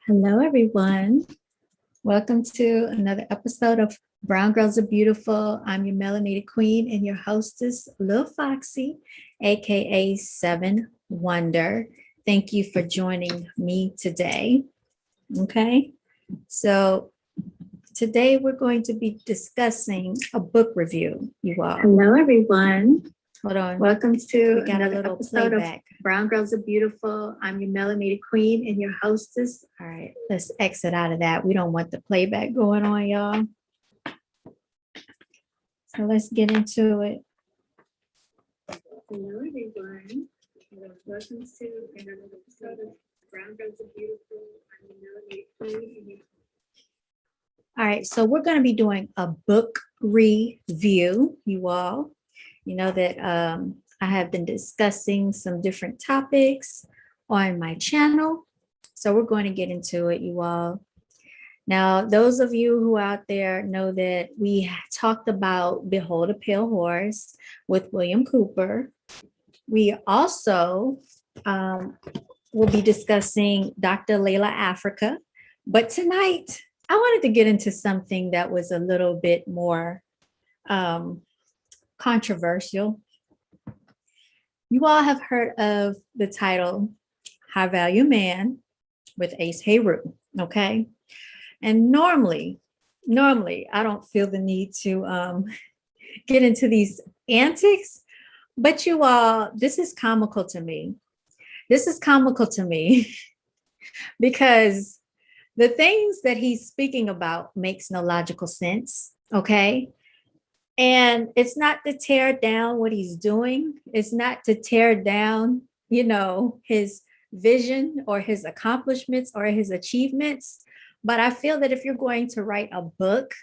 Hello, everyone. Welcome to another episode of Brown Girls Are Beautiful. I'm your melanated queen and your hostess, Lil Foxy, aka Seven Wonder. Thank you for joining me today. Okay, so today we're going to be discussing a book review, you all. Hello, everyone. Hold on. Welcome to We got a little playback. Of Brown Girls Are Beautiful. I'm your melanated queen and your hostess. All right, let's exit out of that. We don't want the playback going on, y'all. So let's get into it. Hello, everyone. Welcome to another episode of Brown Girls Are Beautiful. I'm your melanated queen and your All right, so we're going to be doing a book review, you all. You know that I have been discussing some different topics on my channel. So we're going to get into it, you all. Now, those of you who are out there know that we talked about Behold a Pale Horse with William Cooper. We also will be discussing Dr. Layla Africa. But tonight, I wanted to get into something that was a little bit more controversial. You all have heard of the title High Value Man with Ace Heru, okay? And normally, I don't feel the need to get into these antics, but you all, this is comical to me. This is comical to me because the things that he's speaking about makes no logical sense, okay? And it's not to tear down what he's doing. It's not to tear down, his vision or his accomplishments or his achievements. But I feel that if you're going to write a book,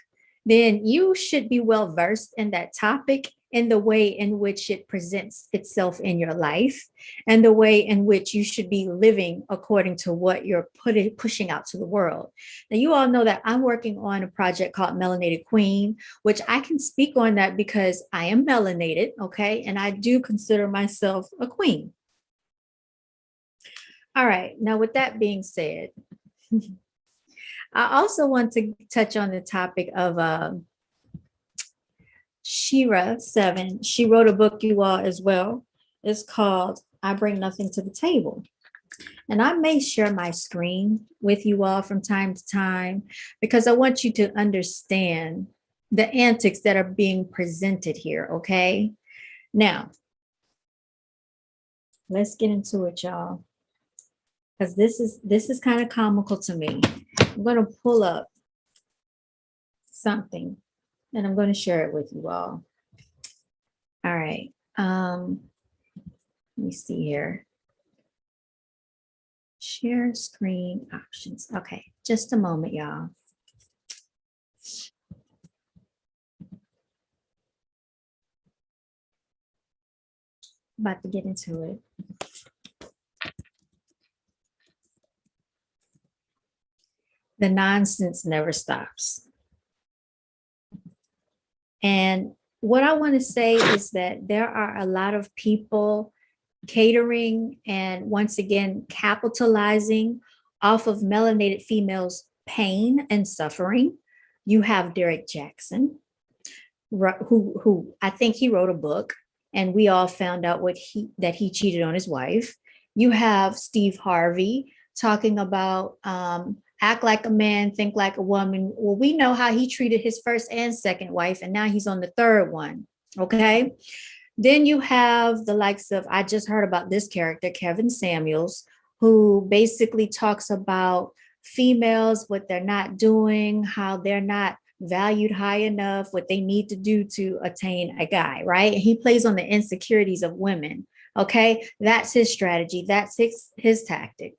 then you should be well versed in that topic, in the way in which it presents itself in your life, and the way in which you should be living according to what you're pushing out to the world. Now, you all know that I'm working on a project called Melanated Queen, which I can speak on that because I am melanated, okay? And I do consider myself a queen. All right, now with that being said, I also want to touch on the topic of Shira 7. She wrote a book, you all, as well. It's called I Bring Nothing to the Table. And I may share my screen with you all from time to time because I want you to understand the antics that are being presented here, okay? Now, let's get into it, y'all. Because this is kind of comical to me. I'm going to pull up something and I'm going to share it with you all. All right. Let me see here. Share screen options. Okay, just a moment, y'all. About to get into it. The nonsense never stops. And what I want to say is that there are a lot of people catering and once again capitalizing off of melanated females' pain and suffering. You have Derek Jackson, who I think he wrote a book, and we all found out that he cheated on his wife. You have Steve Harvey talking about act like a man, think like a woman. Well, we know how he treated his first and second wife, and now he's on the third one. Okay. Then you have the likes of, I just heard about this character, Kevin Samuels, who basically talks about females, what they're not doing, how they're not valued high enough, what they need to do to attain a guy, right? And he plays on the insecurities of women. Okay. That's his strategy. That's his tactic.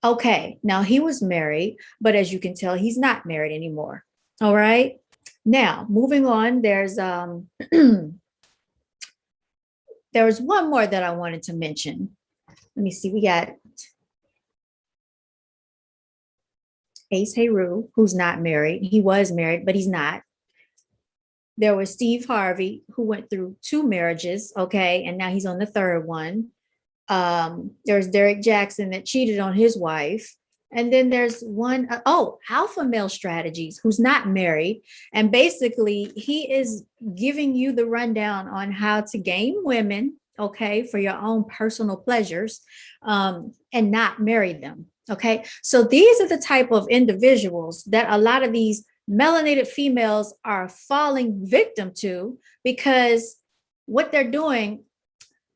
Okay. Now he was married, but as you can tell, he's not married anymore. All right. Now, moving on, there's there was one more that I wanted to mention. Let me see. We got Ace Heru, who's not married. He was married, but he's not. There was Steve Harvey, who went through 2 marriages, okay, and now he's on the third one. There's Derek Jackson that cheated on his wife. And then there's one, alpha male strategies, who's not married. And basically, he is giving you the rundown on how to gain women, okay, for your own personal pleasures, and not marry them. Okay. So these are the type of individuals that a lot of these melanated females are falling victim to, because what they're doing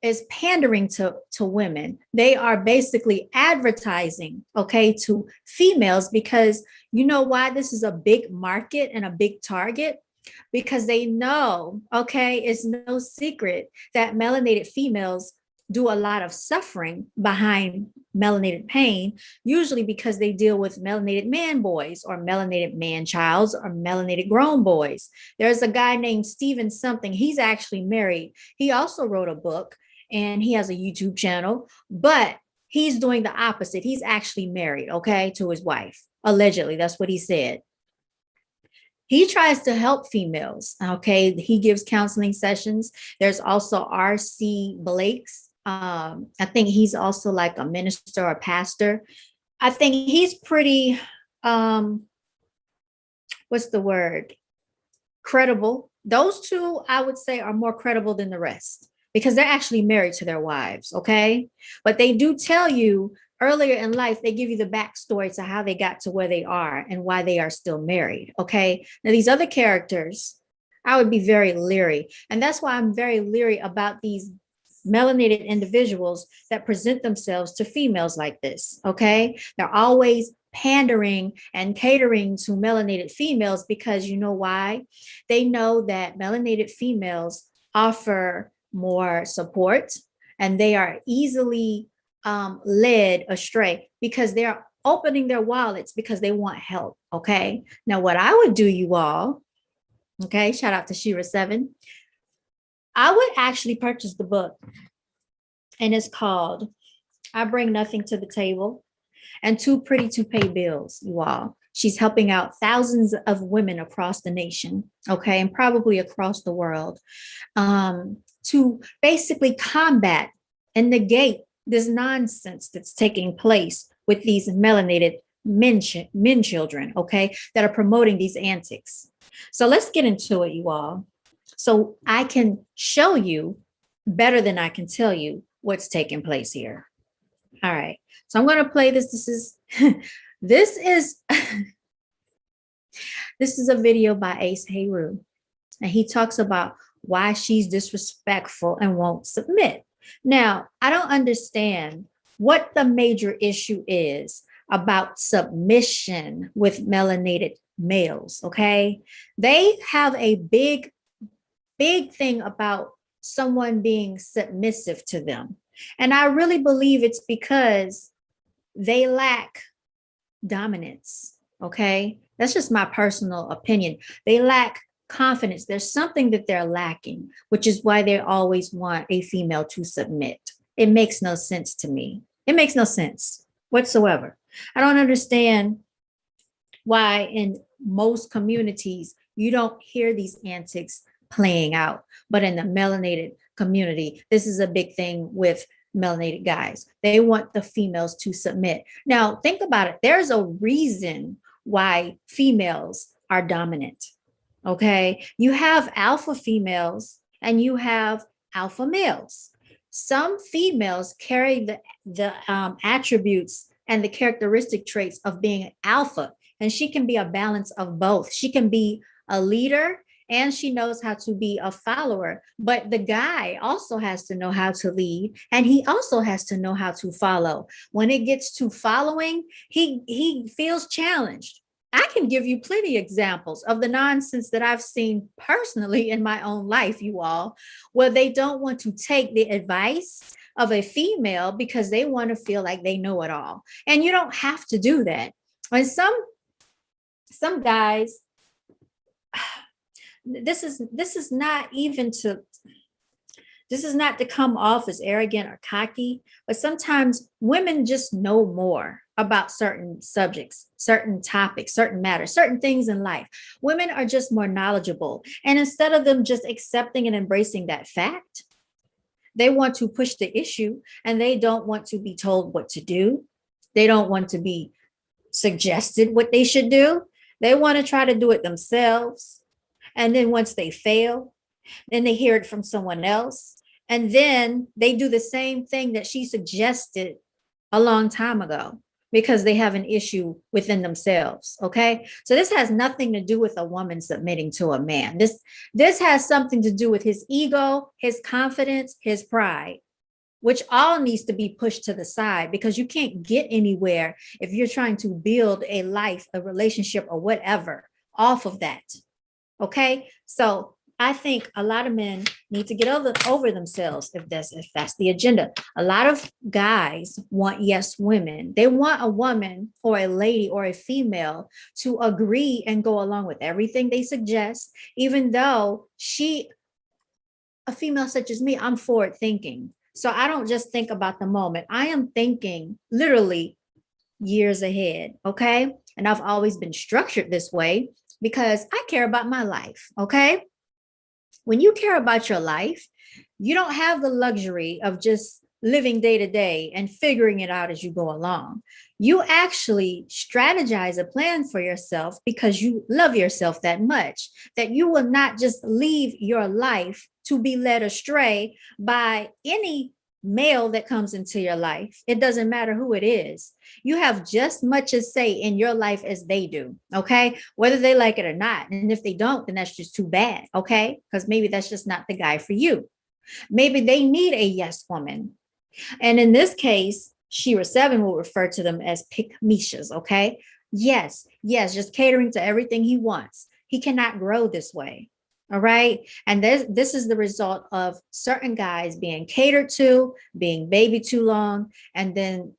is pandering to women. They are basically advertising, okay, to females, because you know why this is a big market and a big target? Because they know, okay, it's no secret that melanated females do a lot of suffering behind melanated pain, usually because they deal with melanated man boys or melanated man childs or melanated grown boys. There's a guy named Steven something. He's actually married. He also wrote a book and he has a YouTube channel, but he's doing the opposite. He's actually married, okay, to his wife. Allegedly, that's what he said. He tries to help females. Okay. He gives counseling sessions. There's also R.C. Blake's. I think he's also like a minister or pastor. I think he's pretty, what's the word? Credible. Those two, I would say, are more credible than the rest because they're actually married to their wives. Okay. But they do tell you earlier in life, they give you the backstory to how they got to where they are and why they are still married. Okay. Now, these other characters, I would be very leery. And that's why I'm very leery about these melanated individuals that present themselves to females like this. Okay. They're always pandering and catering to melanated females because you know why? They know that melanated females offer more support and they are easily led astray because they're opening their wallets because they want help. Okay. Now, what I would do, you all, okay, shout out to Shira7, I would actually purchase the book, and it's called I Bring Nothing to the Table and Too Pretty to Pay Bills, you all. She's helping out thousands of women across the nation, okay, and probably across the world, to basically combat and negate this nonsense that's taking place with these melanated men children, okay, that are promoting these antics. So let's get into it, you all. So I can show you better than I can tell you what's taking place here. All right. So I'm going to play this. This is this is a video by Ace Heru, and he talks about why she's disrespectful and won't submit. Now, I don't understand what the major issue is about submission with melanated males, okay? They have a big thing about someone being submissive to them. And I really believe it's because they lack dominance, okay? That's just my personal opinion. They lack confidence. There's something that they're lacking, which is why they always want a female to submit. It makes no sense to me. It makes no sense whatsoever. I don't understand why in most communities you don't hear these antics playing out, but in the melanated community, this is a big thing with melanated guys. They want the females to submit. Now, think about it. There's a reason why females are dominant. Okay. You have alpha females and you have alpha males. Some females carry the attributes and the characteristic traits of being alpha, and she can be a balance of both. She can be a leader and she knows how to be a follower, but the guy also has to know how to lead and he also has to know how to follow. When it gets to following, he feels challenged. I can give you plenty of examples of the nonsense that I've seen personally in my own life, you all, where they don't want to take the advice of a female because they want to feel like they know it all. And you don't have to do that. And some guys, this is not to come off as arrogant or cocky, but sometimes women just know more about certain subjects, certain topics, certain matters, certain things in life. Women are just more knowledgeable. And instead of them just accepting and embracing that fact, they want to push the issue and they don't want to be told what to do. They don't want to be suggested what they should do. They want to try to do it themselves. And then once they fail, then they hear it from someone else. And then they do the same thing that she suggested a long time ago because they have an issue within themselves. Okay. So this has nothing to do with a woman submitting to a man. This has something to do with his ego, his confidence, his pride, which all needs to be pushed to the side because you can't get anywhere if you're trying to build a life, a relationship, or whatever off of that. Okay. So I think a lot of men need to get over themselves if that's the agenda. A lot of guys want yes women. They want a woman or a lady or a female to agree and go along with everything they suggest, even though a female such as me, I'm forward thinking. So I don't just think about the moment. I am thinking literally years ahead. Okay. And I've always been structured this way because I care about my life. Okay. When you care about your life, you don't have the luxury of just living day to day and figuring it out as you go along. You actually strategize a plan for yourself because you love yourself that much that you will not just leave your life to be led astray by any male that comes into your life. It doesn't matter who it is. You have just much as say in your life as they do. Okay. Whether they like it or not. And if they don't, then that's just too bad. Okay. Because maybe that's just not the guy for you. Maybe they need a yes woman. And in this case, Shira 7 will refer to them as pick Mishas. Okay. Yes. Just catering to everything he wants. He cannot grow this way. All right. And this is the result of certain guys being catered to, being baby too long. And then,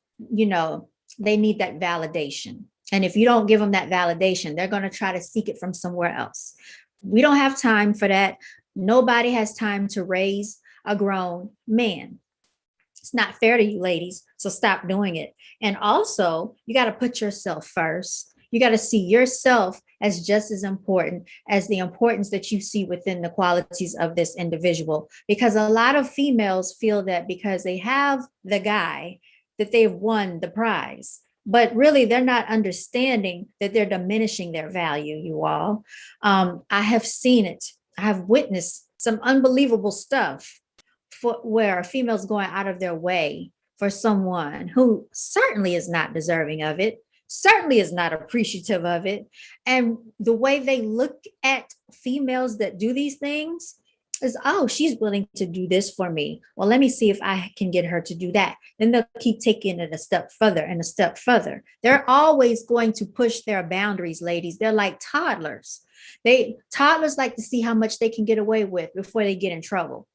they need that validation. And if you don't give them that validation, they're going to try to seek it from somewhere else. We don't have time for that. Nobody has time to raise a grown man. It's not fair to you ladies. So stop doing it. And also, you got to put yourself first. You got to see yourself as just as important as the importance that you see within the qualities of this individual. Because a lot of females feel that because they have the guy, that they've won the prize. But really, they're not understanding that they're diminishing their value, you all. I have seen it. I have witnessed some unbelievable stuff where females going out of their way for someone who certainly is not deserving of it, certainly is not appreciative of it. And the way they look at females that do these things is, oh, she's willing to do this for me. Well, let me see if I can get her to do that. Then they'll keep taking it a step further and a step further. They're always going to push their boundaries, ladies. They're like toddlers. Toddlers like to see how much they can get away with before they get in trouble.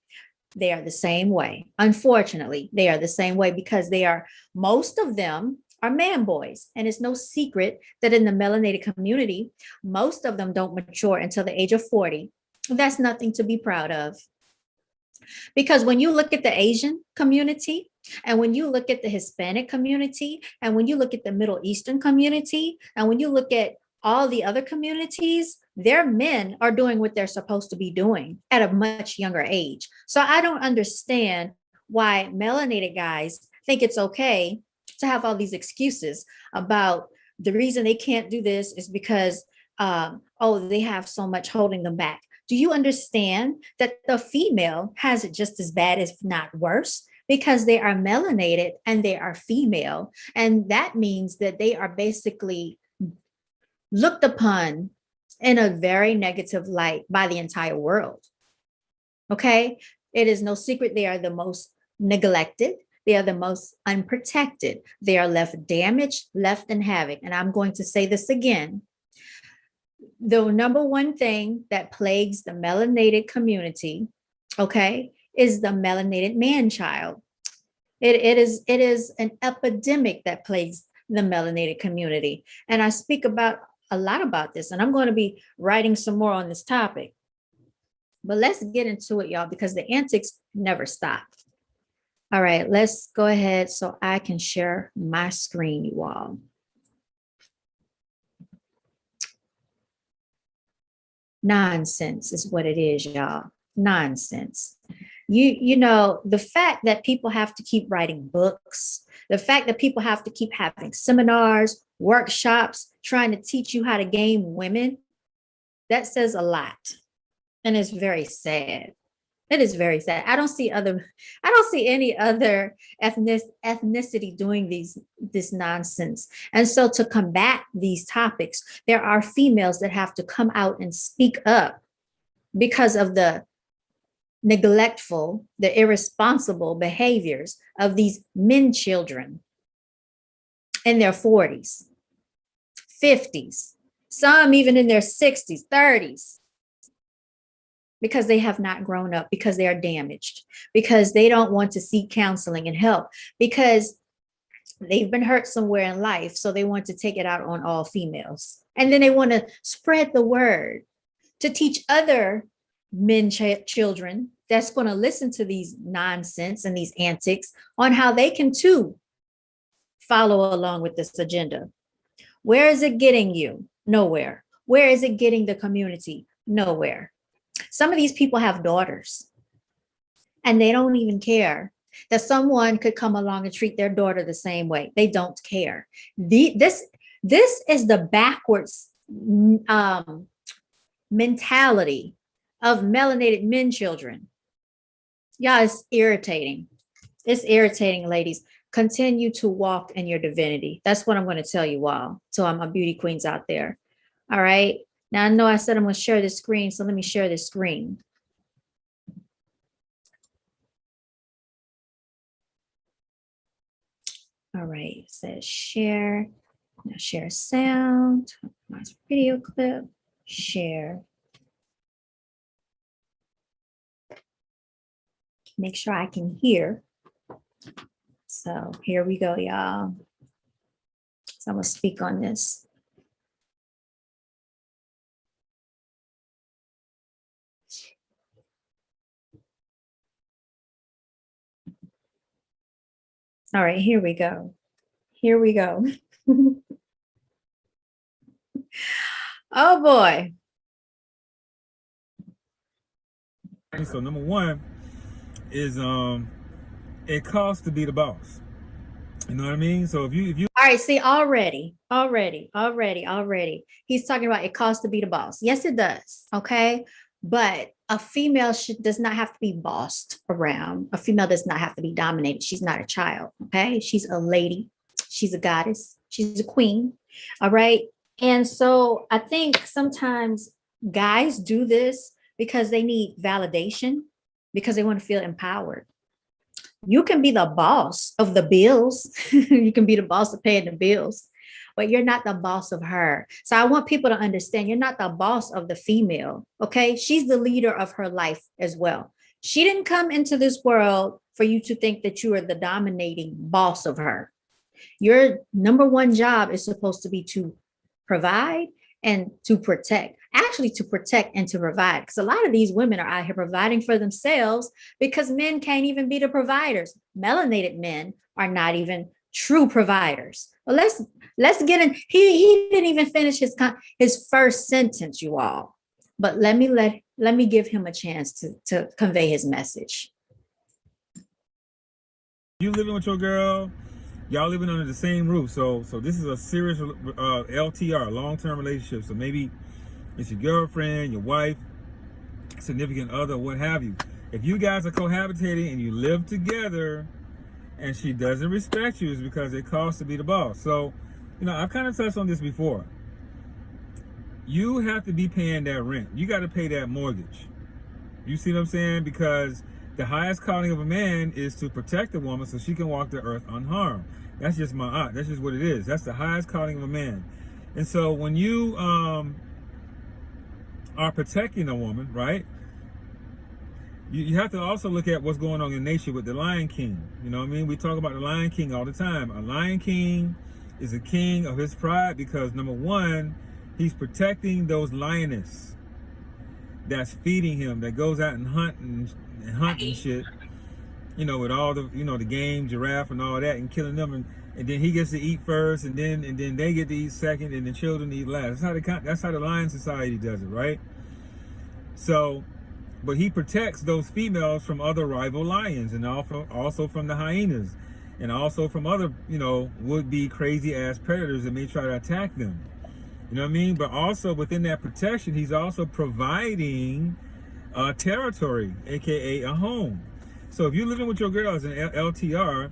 They are the same way. Unfortunately, they are the same way because most of them are man boys. And it's no secret that in the melanated community, most of them don't mature until the age of 40. That's nothing to be proud of. Because when you look at the Asian community, and when you look at the Hispanic community, and when you look at the Middle Eastern community, and when you look at all the other communities, their men are doing what they're supposed to be doing at a much younger age. So I don't understand why melanated guys think it's okay to have all these excuses about the reason they can't do this is because, they have so much holding them back. Do you understand that the female has it just as bad, if not worse? Because they are melanated and they are female. And that means that they are basically looked upon in a very negative light by the entire world. Okay. It is no secret they are the most neglected. They are the most unprotected. They are left damaged, left in havoc. And I'm going to say this again. The number one thing that plagues the melanated community, okay, is the melanated man child. It is an epidemic that plagues the melanated community. And I speak a lot about this, and I'm going to be writing some more on this topic. But let's get into it, y'all, because the antics never stop. All right, let's go ahead so I can share my screen, you all. Nonsense is what it is, y'all. Nonsense. You know, the fact that people have to keep writing books, the fact that people have to keep having seminars, workshops, trying to teach you how to game women, that says a lot. And it's very sad. It is very sad. I don't see any other ethnicity doing this nonsense. And so to combat these topics, there are females that have to come out and speak up because of the neglectful, the irresponsible behaviors of these men children in their 40s, 50s, some even in their 60s, 30s, because they have not grown up, because they are damaged, because they don't want to seek counseling and help, because they've been hurt somewhere in life. So they want to take it out on all females. And then they want to spread the word to teach other men children that's going to listen to these nonsense and these antics on how they can too follow along with this agenda. Where is it getting you? Nowhere. Where is it getting the community? Nowhere. Some of these people have daughters and they don't even care that someone could come along and treat their daughter the same way. They don't care. This is the backwards mentality of melanated men children. Yeah, it's irritating. It's irritating, ladies. Continue to walk in your divinity. That's what I'm going to tell you all. So I'm a beauty queens out there. All right. Now I know I said I'm going to share this screen. So let me share this screen. All right. It says share. Now share sound. Nice video clip. Share. Make sure I can hear. So here we go, y'all. So I'm gonna speak on this. All right, here we go. Here we go. Oh boy. So number one is it costs to be the boss. You know what I mean? So if you all right, see, already he's talking about it costs to be the boss. Yes, it does. Okay, but a female does not have to be bossed around. A female does not have to be dominated. She's not a child. Okay, she's a lady, she's a goddess, she's a queen. All right. And so I think sometimes guys do this because they need validation, because they want to feel empowered. You can be the boss of the bills. You can be the boss of paying the bills, but you're not the boss of her. So I want people to understand you're not the boss of the female. Okay. She's the leader of her life as well. She didn't come into this world for you to think that you are the dominating boss of her. Your number one job is supposed to be to provide and to protect. Actually, to protect and to provide, because a lot of these women are out here providing for themselves because men can't even be the providers. Melanated men are not even true providers. Well, let's get in. He didn't even finish his first sentence, you all. But let me give him a chance to convey his message. You living with your girl, y'all living under the same roof. So this is a serious LTR, long-term relationship. So maybe it's your girlfriend, your wife, significant other, what have you. If you guys are cohabitating and you live together and she doesn't respect you, it's because it costs to be the boss. So, you know, I've kind of touched on this before. You have to be paying that rent. You got to pay that mortgage. You see what I'm saying? Because the highest calling of a man is to protect a woman so she can walk the earth unharmed. That's just my art. That's just what it is. That's the highest calling of a man. And so when you are protecting a woman, right? You have to also look at what's going on in nature with the Lion King. You know what I mean? We talk about the Lion King all the time. A Lion King is a king of his pride because, number one, he's protecting those lionesses that's feeding him, that goes out and hunting shit, you know, with all the, you know, the game, giraffe and all that, and killing them, and then he gets to eat first, and then they get to eat second, and the children eat last. That's how the Lion Society does it, right? So but he protects those females from other rival lions, and also from the hyenas, and also from other, you know, would-be crazy ass predators that may try to attack them. You know what I mean? But also within that protection, he's also providing territory, aka a home. So if you're living with your girl as an LTR,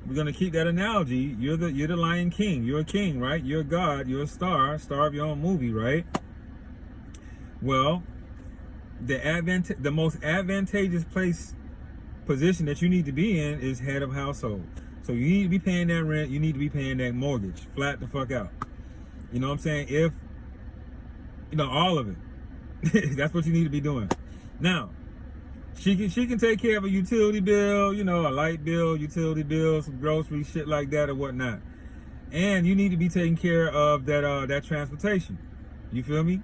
we're gonna keep that analogy. You're the Lion King. You're a king, right? You're a god. You're a star of your own movie, right? Well, the most advantageous position that you need to be in is head of household. So you need to be paying that rent. You need to be paying that mortgage, flat the fuck out. You know what I'm saying? If you know all of it, that's what you need to be doing. Now, she can take care of a utility bill, you know, a light bill, utility bill, some groceries, shit like that or whatnot. And you need to be taking care of that transportation. You feel me?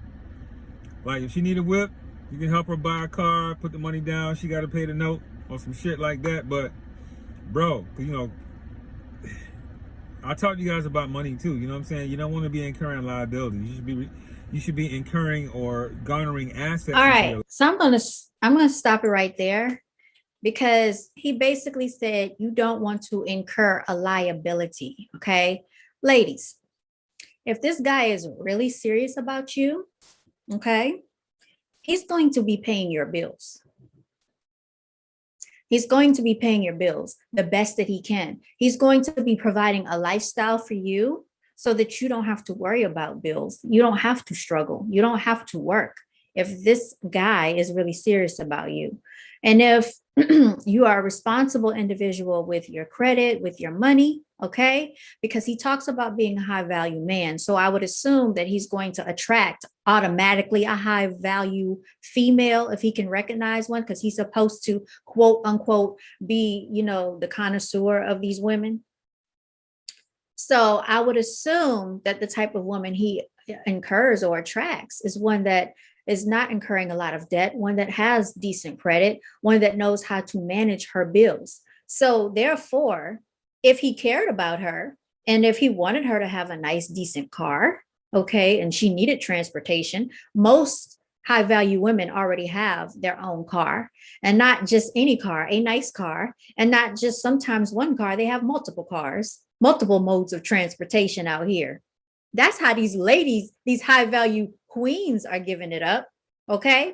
Like if she need a whip, you can help her buy a car, put the money down. She got to pay the note or some shit like that. But bro, you know, I talked to you guys about money too. You know what I'm saying? You don't want to be incurring liabilities. You should be incurring or garnering assets. All right. So I'm gonna stop it right there, because he basically said you don't want to incur a liability. Okay, ladies, if this guy is really serious about you, okay, he's going to be paying your bills. He's going to be paying your bills the best that he can. He's going to be providing a lifestyle for you so that you don't have to worry about bills. You don't have to struggle. You don't have to work if this guy is really serious about you. And if you are a responsible individual with your credit, with your money, okay, because he talks about being a high value man. So I would assume that he's going to attract automatically a high value female if he can recognize one, because he's supposed to, quote unquote, be, you know, the connoisseur of these women. So I would assume that the type of woman he incurs or attracts is one that is not incurring a lot of debt, one that has decent credit, one that knows how to manage her bills. So therefore, if he cared about her and if he wanted her to have a nice, decent car, okay, and she needed transportation, most high value women already have their own car, and not just any car, a nice car, and not just sometimes one car, they have multiple cars, multiple modes of transportation out here. That's how these ladies, these high value queens are giving it up. Okay.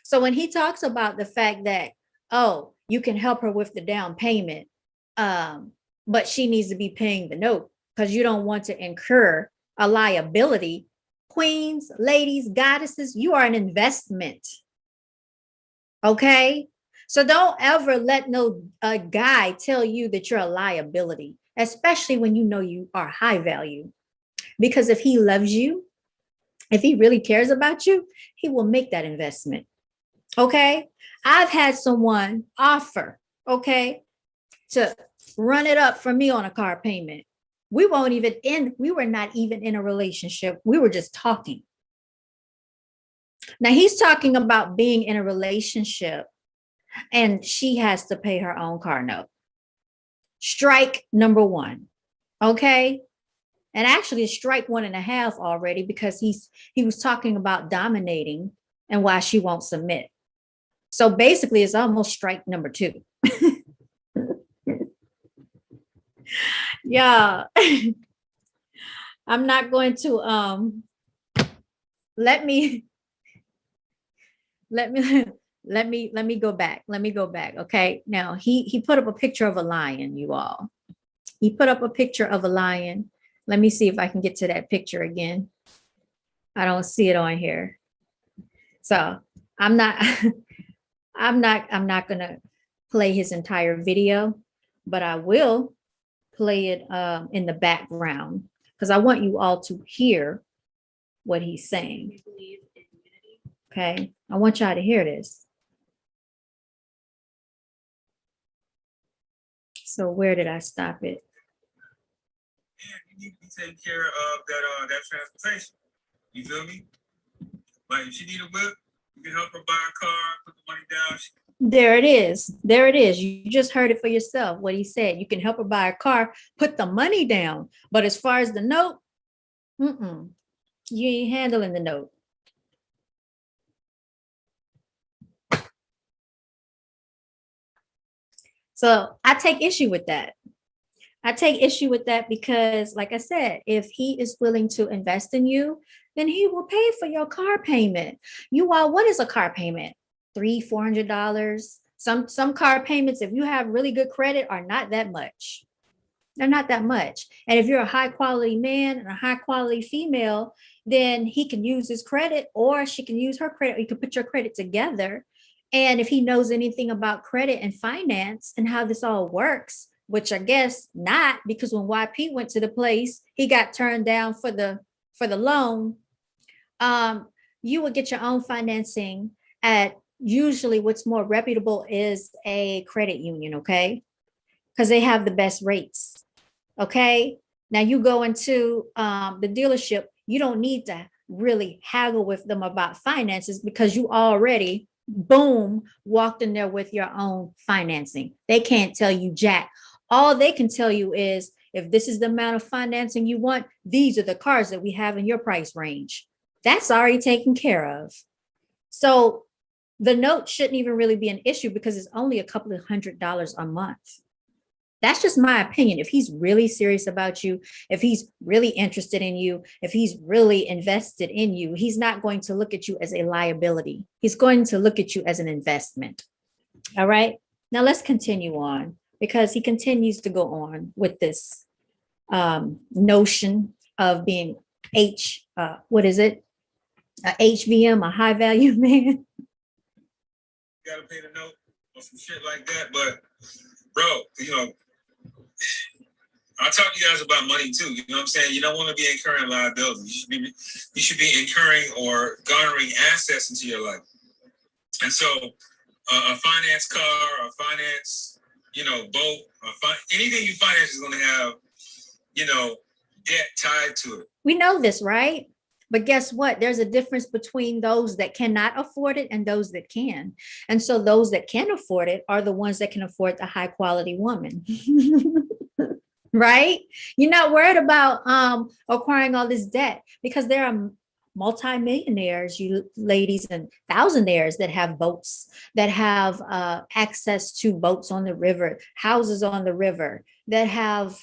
So when he talks about the fact that, oh, you can help her with the down payment, but she needs to be paying the note because you don't want to incur a liability. Queens, ladies, goddesses, you are an investment. Okay. So don't ever let no guy tell you that you're a liability, especially when you know you are high value. Because if he loves you, if he really cares about you, he will make that investment. Okay. I've had someone offer, okay, to run it up for me on a car payment. We were not even in a relationship. We were just talking. Now he's talking about being in a relationship and she has to pay her own car note. Strike number one. Okay. And actually strike 1.5 already, because he was talking about dominating and why she won't submit. So basically it's almost strike number 2. Yeah. I'm not going to let me go back. Let me go back. Okay. Now he put up a picture of a lion, you all. He put up a picture of a lion. Let me see if I can get to that picture again. I don't see it on here. So I'm not going to play his entire video, but I will play it in the background because I want you all to hear what he's saying. Okay. I want y'all to hear this. So where did I stop it? You need to be taking care of that transportation. You feel me? Like if she need a whip, you can help her buy a car, put the money down. There it is. There it is. You just heard it for yourself. What he said. You can help her buy a car, put the money down. But as far as the note, you ain't handling the note. So I take issue with that. I take issue with that because, like I said, if he is willing to invest in you, then he will pay for your car payment. You all, what is a car payment? $300-400. Some car payments, if you have really good credit, are not that much. They're not that much. And if you're a high quality man and a high quality female, then he can use his credit, or she can use her credit. Or you can put your credit together. And if he knows anything about credit and finance and how this all works, which I guess not, because when YP went to the place, he got turned down for the loan. You would get your own financing at, usually what's more reputable is a credit union, okay? Because they have the best rates. Okay. Now you go into the dealership, you don't need to really haggle with them about finances because you already, boom, walked in there with your own financing. They can't tell you jack. All they can tell you is, if this is the amount of financing you want, these are the cars that we have in your price range. That's already taken care of. So the note shouldn't even really be an issue because it's only a couple of $100s a month. That's just my opinion. If he's really serious about you, if he's really interested in you, if he's really invested in you, he's not going to look at you as a liability. He's going to look at you as an investment. All right. Now let's continue on, because he continues to go on with this notion of being what is it? A HVM, a high value man. Gotta pay the note or some shit like that. But bro, you know, I talk to you guys about money too. You know what I'm saying? You don't want to be incurring liabilities. You should be incurring or garnering assets into your life. And so a finance car, a finance, boat, anything you finance is going to have, debt tied to it. We know this, right? But guess what? There's a difference between those that cannot afford it and those that can. And so those that can afford it are the ones that can afford the high quality woman. Right? You're not worried about acquiring all this debt, because there are multimillionaires, you ladies, and thousandaires that have boats, that have access to boats on the river, houses on the river, that have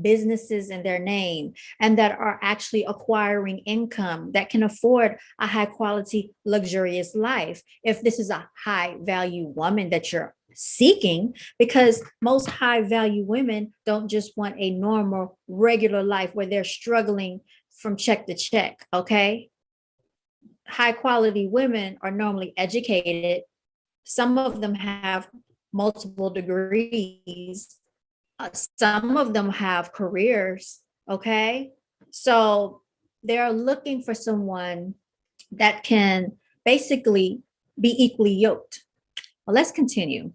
businesses in their name, and that are actually acquiring income, that can afford a high quality, luxurious life. If this is a high value woman that you're seeking, because most high value women don't just want a normal, regular life where they're struggling from check to check. Okay. High quality women are normally educated. Some of them have multiple degrees. Some of them have careers. Okay. So they're looking for someone that can basically be equally yoked. Well, let's continue.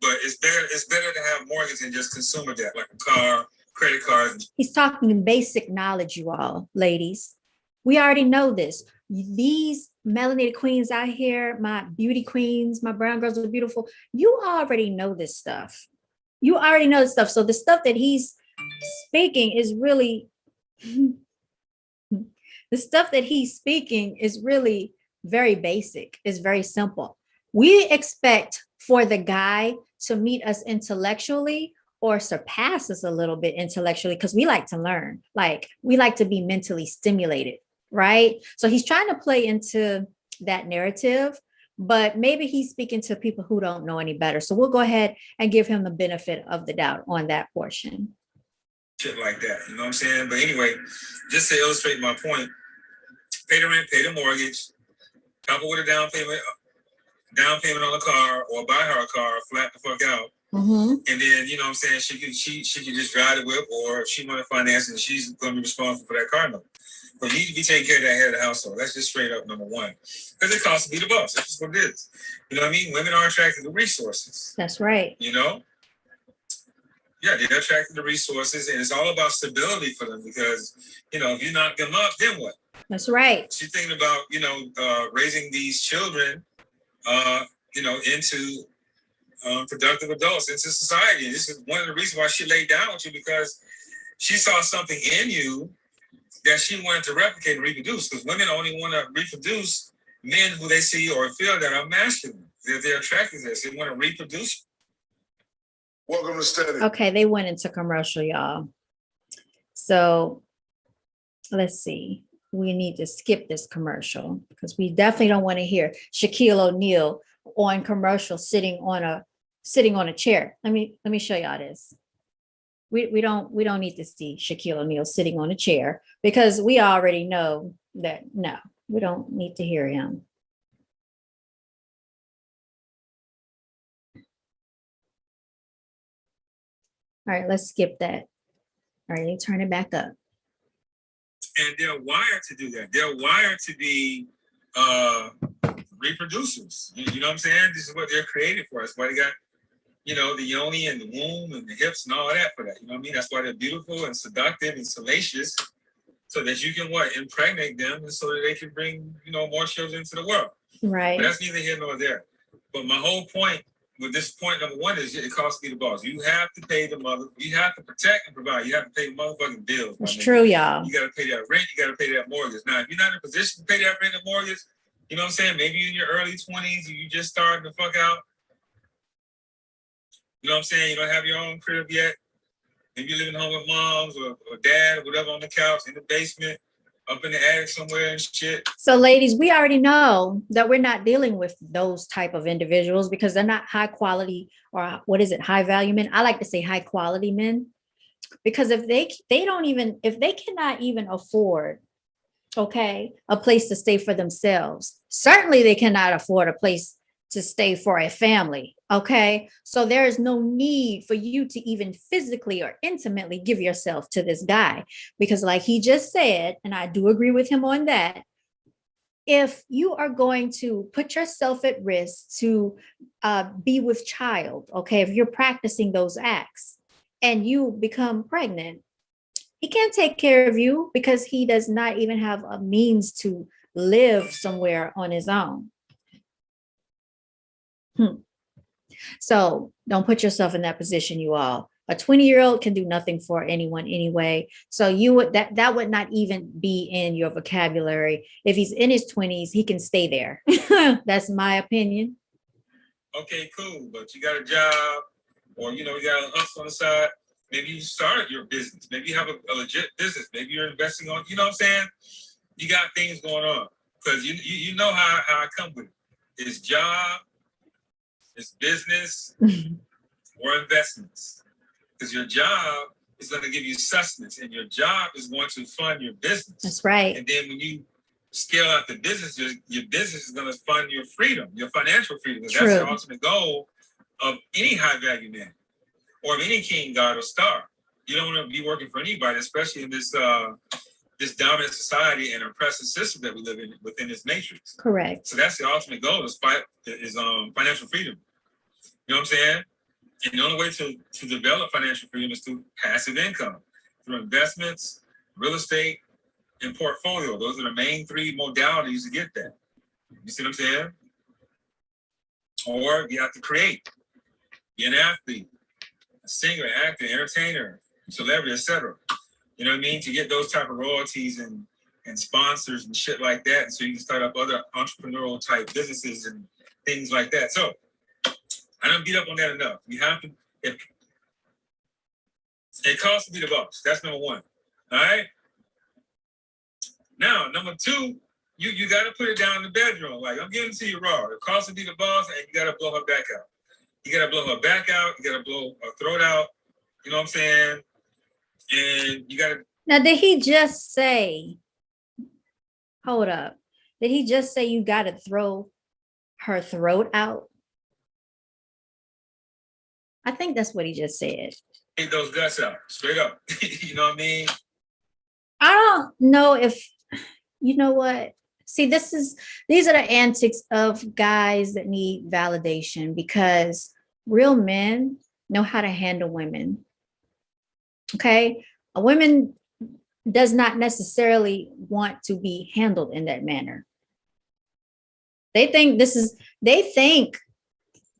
But it's better to have mortgage than just consumer debt, like a car, credit cards. He's talking in basic knowledge, you all, ladies. We already know this. These melanated queens out here, my beauty queens, my brown girls are beautiful. You already know this stuff. You already know this stuff. So the stuff that he's speaking is really, very basic. It's very simple. We expect for the guy to meet us intellectually or surpass us a little bit intellectually, because we like to learn. Like, we like to be mentally stimulated, right? So he's trying to play into that narrative, but maybe he's speaking to people who don't know any better. So we'll go ahead and give him the benefit of the doubt on that portion. Shit like that, you know what I'm saying? But anyway, just to illustrate my point, pay the rent, pay the mortgage, couple with a down payment on the car, or buy her a car, flat the fuck out. Mm-hmm. And then, you know what I'm saying, she can just drive the whip, or if she want to finance it, she's going to be responsible for that car note. But you need to be taking care of that head of the household. That's just straight up number one. Because it costs to be the boss. That's just what it is. You know what I mean? Women are attracted to resources. That's right. You know? Yeah, they're attracted to resources, and it's all about stability for them, because, if you knock them up, then what? That's right. She's thinking about, raising these children, into productive adults, into society. This is one of the reasons why she laid down with you, because she saw something in you that she wanted to replicate and reproduce, because women only want to reproduce men who they see or feel that are masculine, that they're attracted to this. They want to reproduce. Welcome to study. Okay, they went into commercial, y'all. So let's see. We need to skip this commercial because we definitely don't want to hear Shaquille O'Neal on commercial sitting on a chair. Let me show y'all this. We don't need to see Shaquille O'Neal sitting on a chair because we already know that no, we don't need to hear him. All right, let's skip that. All right, turn it back up. And they're wired to do that. They're wired to be reproducers. You know what I'm saying? This is what they're created for. That's why they got, you know, the yoni and the womb and the hips and all that for that. You know what I mean? That's why they're beautiful and seductive and salacious, so that you can what? Impregnate them, and so that they can bring, you know, more children into the world. Right. But that's neither here nor there. But my whole point with this point number one is it costs me the boss. You have to pay the mother. You have to protect and provide. You have to pay the motherfucking bills. It's true, y'all. You got to pay that rent. You got to pay that mortgage. Now, if you're not in a position to pay that rent and mortgage, you know what I'm saying? Maybe you're in your early 20s, you just starting to fuck out. You know what I'm saying? You don't have your own crib yet. Maybe you're living home with moms or dad or whatever on the couch, in the basement, up in the attic somewhere and shit. So ladies, we already know that we're not dealing with those type of individuals because they're not high quality or what is it, high value men. I like to say high quality men because if they cannot even afford, okay, a place to stay for themselves, certainly they cannot afford a place to stay for a family. Okay. So there is no need for you to even physically or intimately give yourself to this guy, because like he just said, and I do agree with him on that, if you are going to put yourself at risk to be with child, okay, if you're practicing those acts and you become pregnant, he can't take care of you because he does not even have a means to live somewhere on his own. So don't put yourself in that position, you all. A 20-year-old can do nothing for anyone anyway. So that would not even be in your vocabulary. If he's in his 20s, he can stay there. That's my opinion. Okay, cool. But you got a job, or you know, you got a hustle on the side. Maybe you started your business. Maybe you have a legit business. Maybe you're investing on, you know what I'm saying? You got things going on. Because you know how I come with it. It's job, it's business, or investments. Because your job is going to give you sustenance, and your job is going to fund your business. That's right. And then when you scale out the business, your business is going to fund your freedom, your financial freedom. Because that's the ultimate goal of any high value man or of any king, god, or star. You don't want to be working for anybody, especially in this this dominant society and oppressive system that we live in within this matrix. Correct. So that's the ultimate goal is financial freedom. You know what I'm saying? And the only way to develop financial freedom is through passive income, through investments, real estate, and portfolio. Those are the main three modalities to get that. You see what I'm saying? Or you have to create, be an athlete, a singer, actor, entertainer, celebrity, etc. You know what I mean? To get those type of royalties and sponsors and shit like that. And so you can start up other entrepreneurial type businesses and things like that. So I don't beat up on that enough. You have to, it costs to be the boss. That's number one. All right. Now, number two, you got to put it down in the bedroom. Like, I'm giving it to you raw. It costs to be the boss, and you got to blow her back out. You got to blow her back out. You got to blow her throat out. You know what I'm saying? And you got to. Now, did he just say, hold up. Did he just say you got to throw her throat out? I think that's what he just said. Take those guts out, straight up. You know what I mean? I don't know if, you know what? See, these are the antics of guys that need validation, because real men know how to handle women. Okay? A woman does not necessarily want to be handled in that manner. They think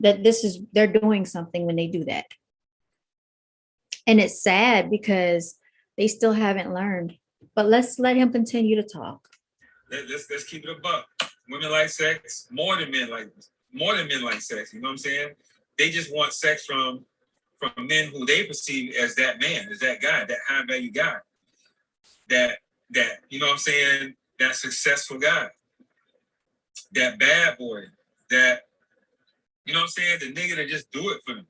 that they're doing something when they do that. And it's sad because they still haven't learned. But let's let him continue to talk. Let's keep it a buck. Women like sex more than men like sex. You know what I'm saying? They just want sex from from men who they perceive as that man, as that guy, that high value guy, that you know what I'm saying, that successful guy, that bad boy, that, you know what I'm saying, the nigga that just do it for them.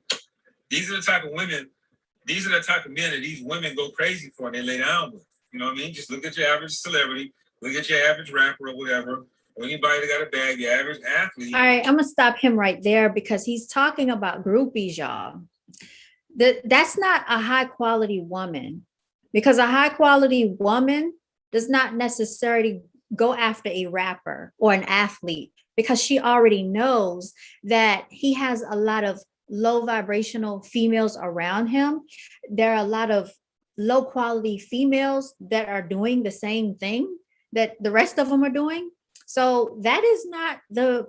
These are the type of women, these are the type of men that these women go crazy for and they lay down with. You know what I mean? Just look at your average celebrity, look at your average rapper or whatever, or anybody that got a bag, your average athlete. All right, I'm gonna stop him right there because he's talking about groupies, y'all. That's not a high quality woman, because a high quality woman does not necessarily go after a rapper or an athlete, because she already knows that he has a lot of low vibrational females around him. There are a lot of low quality females that are doing the same thing that the rest of them are doing. So that is not the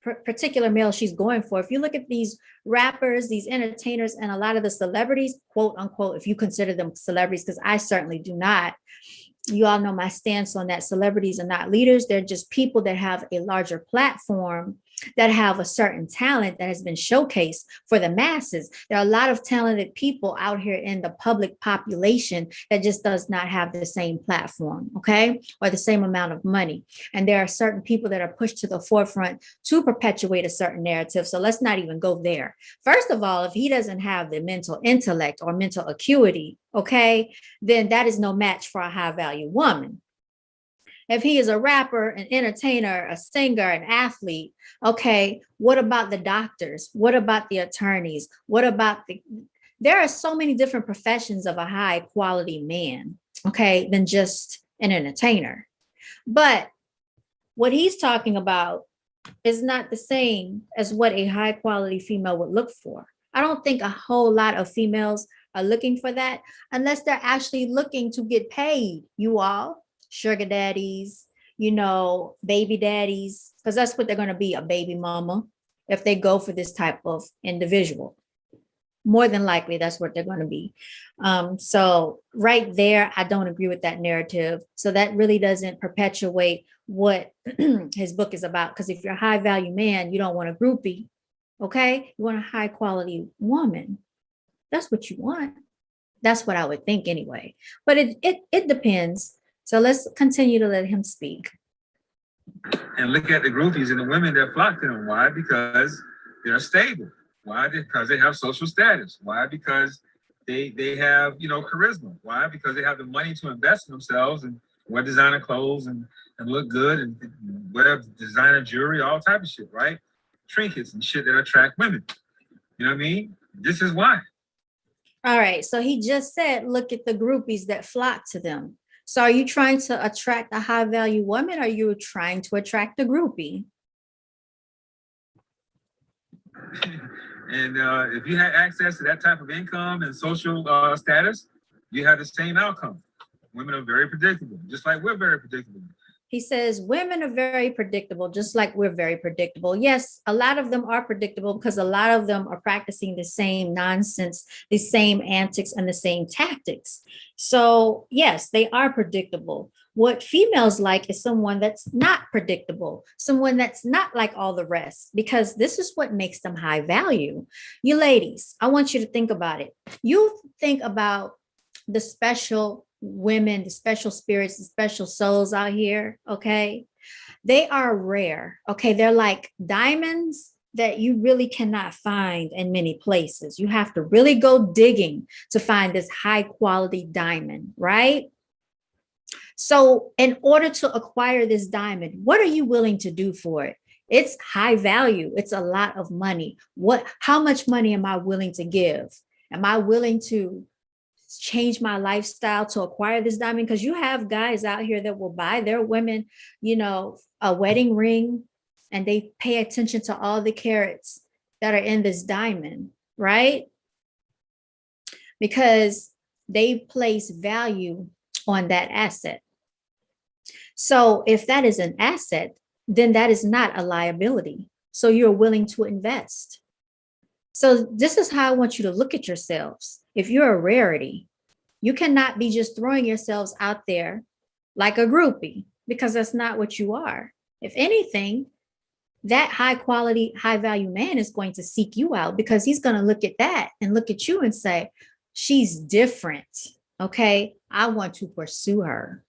particular male she's going for. If you look at these rappers, these entertainers, and a lot of the celebrities, quote unquote, if you consider them celebrities, because I certainly do not. You all know my stance on that. Celebrities are not leaders. They're just people that have a larger platform, that have a certain talent that has been showcased for the masses. There are a lot of talented people out here in the public population that just does not have the same platform, okay, or the same amount of money. And there are certain people that are pushed to the forefront to perpetuate a certain narrative. So let's not even go there. First of all, if he doesn't have the mental intellect or mental acuity, okay, then that is no match for a high value woman. If he is a rapper, an entertainer, a singer, an athlete, okay, what about the doctors? What about the attorneys? What about there are so many different professions of a high quality man, okay, than just an entertainer. But what he's talking about is not the same as what a high quality female would look for. I don't think a whole lot of females are looking for that unless they're actually looking to get paid, you all. Sugar daddies, you know, baby daddies, because that's what they're going to be, a baby mama, if they go for this type of individual. More than likely, that's what they're going to be. So right there, I don't agree with that narrative. So that really doesn't perpetuate what his book is about. Because if you're a high value man, you don't want a groupie, okay? You want a high quality woman. That's what you want. That's what I would think anyway. But it depends. So let's continue to let him speak. And look at the groupies and the women that flock to them. Why? Because they're stable. Why? Because they have social status. Why? Because they have, you know, charisma. Why? Because they have the money to invest in themselves and wear designer clothes and look good and wear designer jewelry, all type of shit, right? Trinkets and shit that attract women. You know what I mean? This is why. All right. So he just said, look at the groupies that flock to them. So are you trying to attract a high value woman, or are you trying to attract a groupie? And if you had access to that type of income and social status, you have the same outcome. Women are very predictable, just like we're very predictable. He says women are very predictable, just like we're very predictable. Yes, a lot of them are predictable because a lot of them are practicing the same nonsense, the same antics, and the same tactics. So yes, they are predictable. What females like is someone that's not predictable, someone that's not like all the rest, because this is what makes them high value. You ladies, I want you to think about it. You think about the special women, the special spirits, the special souls out here, okay? They are rare, okay? They're like diamonds that you really cannot find in many places. You have to really go digging to find this high quality diamond, right? So in order to acquire this diamond, what are you willing to do for it? It's high value. It's a lot of money. How much money am I willing to give? Am I willing to change my lifestyle to acquire this diamond? Because you have guys out here that will buy their women, you know, a wedding ring, and they pay attention to all the carats that are in this diamond, right? Because they place value on that asset. So if that is an asset, then that is not a liability. So you're willing to invest. So this is how I want you to look at yourselves. If you're a rarity, you cannot be just throwing yourselves out there like a groupie, because that's not what you are. If anything, that high quality, high value man is going to seek you out because he's going to look at that and look at you and say, she's different. Okay. I want to pursue her.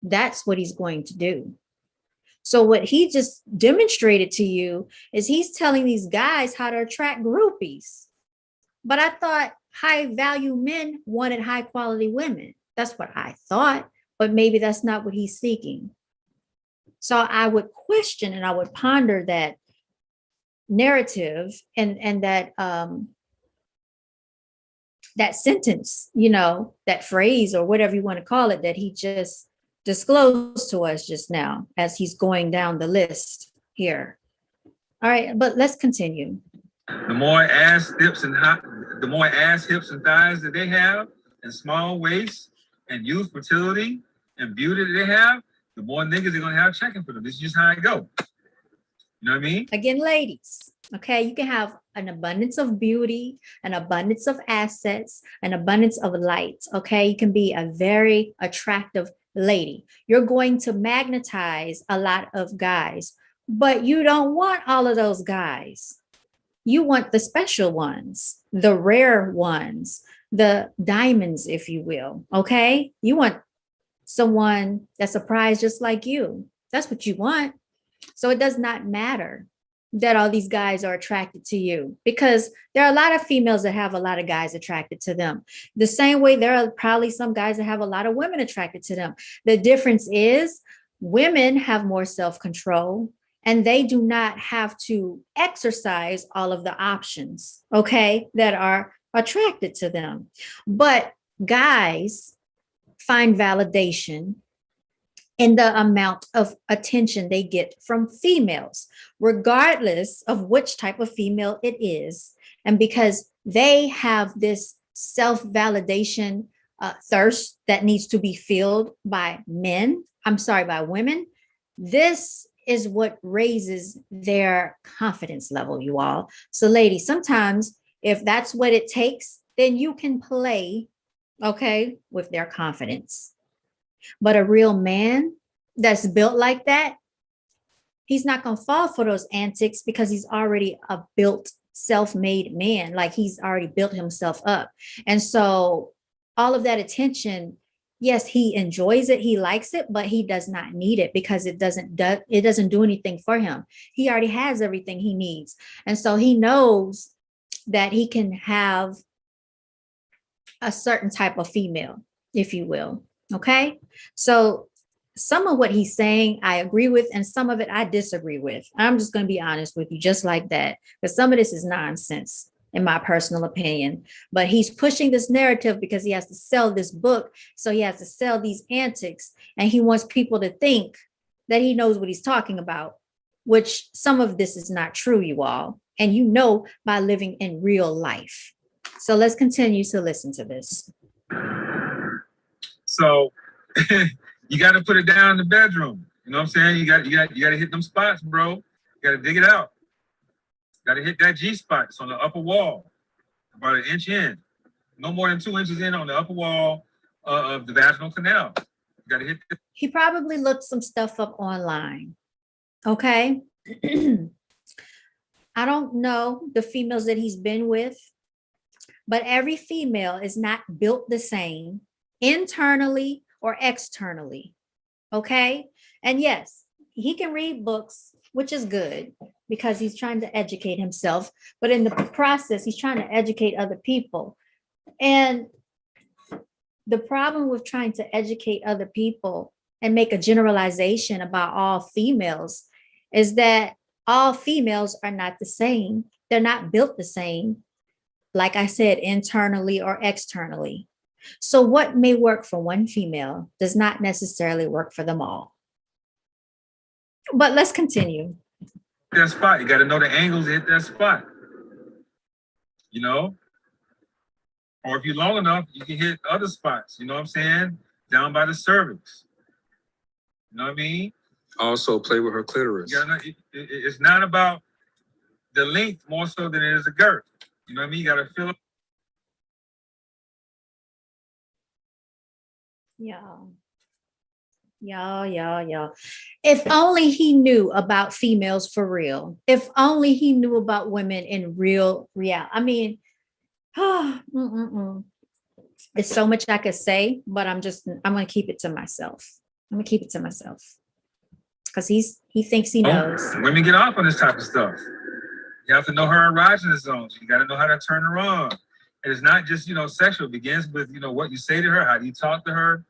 That's what he's going to do. So what he just demonstrated to you is he's telling these guys how to attract groupies. But I thought high value men wanted high quality women. That's what I thought, but maybe that's not what he's seeking. So I would question and I would ponder that narrative and that that sentence, you know, that phrase or whatever you want to call it, that he just disclosed to us just now as he's going down the list here. All right, but let's continue. The more ass hips and thighs that they have, and small waists, and youth, fertility, and beauty that they have, the more niggas they're gonna have checking for them. This is just how it go. You know what I mean? Again, ladies, okay, you can have an abundance of beauty, an abundance of assets, an abundance of light, okay? You can be a very attractive lady. You're going to magnetize a lot of guys, but you don't want all of those guys. You want the special ones, the rare ones, the diamonds, if you will, okay? You want someone that's a prize just like you. That's what you want. So it does not matter that all these guys are attracted to you because there are a lot of females that have a lot of guys attracted to them. The same way there are probably some guys that have a lot of women attracted to them. The difference is women have more self-control and they do not have to exercise all of the options, okay, that are attracted to them. But guys find validation in the amount of attention they get from females, regardless of which type of female it is. And because they have this self-validation thirst that needs to be filled by by women, this is what raises their confidence level, you all. So ladies, sometimes if that's what it takes, then you can play, okay, with their confidence. But a real man that's built like that, he's not going to fall for those antics because he's already a built, self-made man. Like he's already built himself up. And so all of that attention, yes, he enjoys it, he likes it, but he does not need it because it doesn't do anything for him. He already has everything he needs. And so he knows that he can have a certain type of female, if you will. Okay, so some of what he's saying I agree with, and some of it I disagree with. I'm just going to be honest with you, just like that, because some of this is nonsense, in my personal opinion. But he's pushing this narrative because he has to sell this book, so he has to sell these antics, and he wants people to think that he knows what he's talking about, which some of this is not true, you all, and you know by living in real life. So let's continue to listen to this. So you got to put it down in the bedroom. You know what I'm saying? You got to hit them spots, bro. You got to dig it out. Got to hit that G spot. It's on the upper wall, about an inch in. No more than 2 inches in on the upper wall of the vaginal canal. You got to hit. He probably looked some stuff up online. Okay. I don't know the females that he's been with, but every female is not built the same internally or externally. Okay. And yes, he can read books, which is good because he's trying to educate himself. But in the process, he's trying to educate other people. And the problem with trying to educate other people and make a generalization about all females is that all females are not the same. They're not built the same. Like I said, internally or externally. So what may work for one female does not necessarily work for them all. But let's continue. That spot, you got to know the angles to hit that spot. You know? Or if you're long enough, you can hit other spots. You know what I'm saying? Down by the cervix. You know what I mean? Also play with her clitoris. It's not about the length more so than it is the girth. You know what I mean? You got to feel it. Yeah. Y'all. If only he knew about females for real. If only he knew about women in real. I mean, There's so much I could say, but I'm going to keep it to myself. Because he thinks he knows. Women get off on this type of stuff. You have to know her erogenous zones. You got to know how to turn her on. And it's not just, sexual. It begins with, what you say to her, how do you talk to her,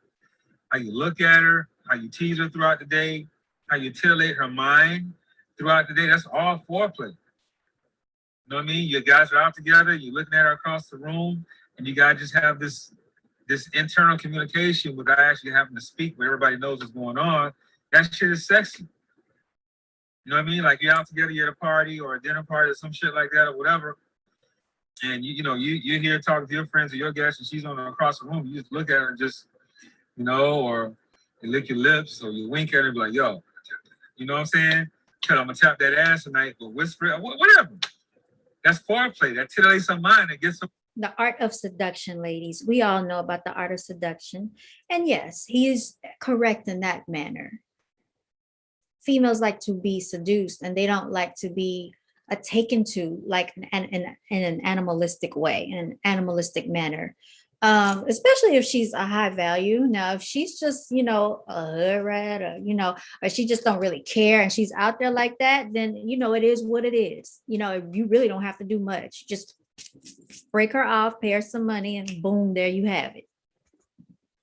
how you look at her, how you tease her throughout the day, how you titillate her mind throughout the day. That's all foreplay. You know what I mean? You guys are out together, you're looking at her across the room, and you guys just have this internal communication without actually having to speak where everybody knows what's going on. That shit is sexy. You know what I mean? Like you're out together, you're at a party or a dinner party or some shit like that or whatever. And you're here talking to your friends or your guests and she's on across the room. You just look at her and just, or you lick your lips or you wink at her and be like, yo, you know what I'm saying? Tell I'm gonna tap that ass tonight or whisper, whatever. That's foreplay. That titillates some mind and gets some. The art of seduction, ladies. We all know about the art of seduction. And yes, he is correct in that manner. Females like to be seduced and they don't like to be taken to like in an animalistic way, in an animalistic manner. Especially if she's a high value. Now, if she's just, a hood rat or she just don't really care and she's out there like that, then, it is what it is. You really don't have to do much. Just break her off, pay her some money, and boom, there you have it.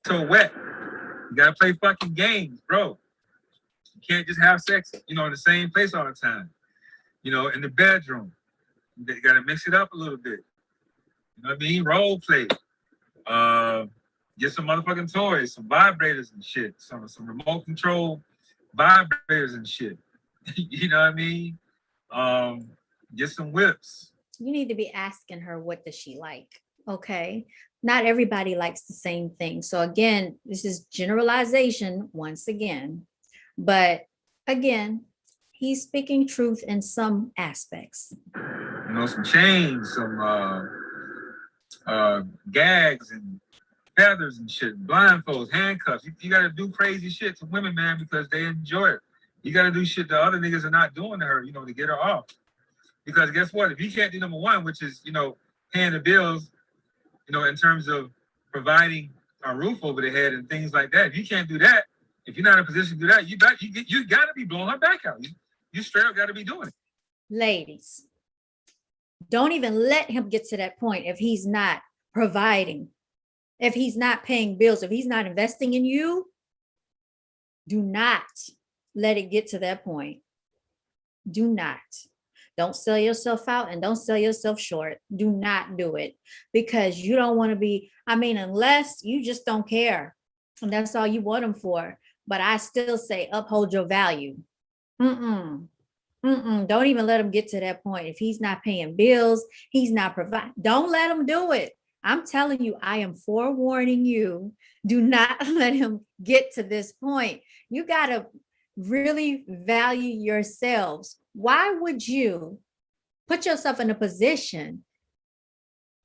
So wet. You gotta play fucking games, bro. You can't just have sex, in the same place all the time. In the bedroom. You gotta mix it up a little bit. You know what I mean? Role play. Get some motherfucking toys, some vibrators and shit, some remote control vibrators and shit. You know what I mean? Get some whips. You need to be asking her, what does she like? Okay. Not everybody likes the same thing. So again, this is generalization once again, but again, he's speaking truth in some aspects. Some chains, some gags and feathers and shit, blindfolds, handcuffs. You got to do crazy shit to women, man, because they enjoy it. You got to do shit the other niggas are not doing to her, to get her off. Because guess what? If you can't do number one, which is, paying the bills, in terms of providing a roof over the head and things like that, if you can't do that, if you're not in a position to do that, you got to be blowing her back out. You straight up got to be doing it. Ladies, don't even let him get to that point if he's not providing, if he's not paying bills, if he's not investing in you. Do not let it get to that point. Do not. Don't sell yourself out and don't sell yourself short. Do not do it because you don't want to be, unless you just don't care and that's all you want them for. But I still say uphold your value. Don't even let him get to that point. If he's not paying bills, he's not providing. Don't let him do it. I'm telling you, I am forewarning you. Do not let him get to this point. You got to really value yourselves. Why would you put yourself in a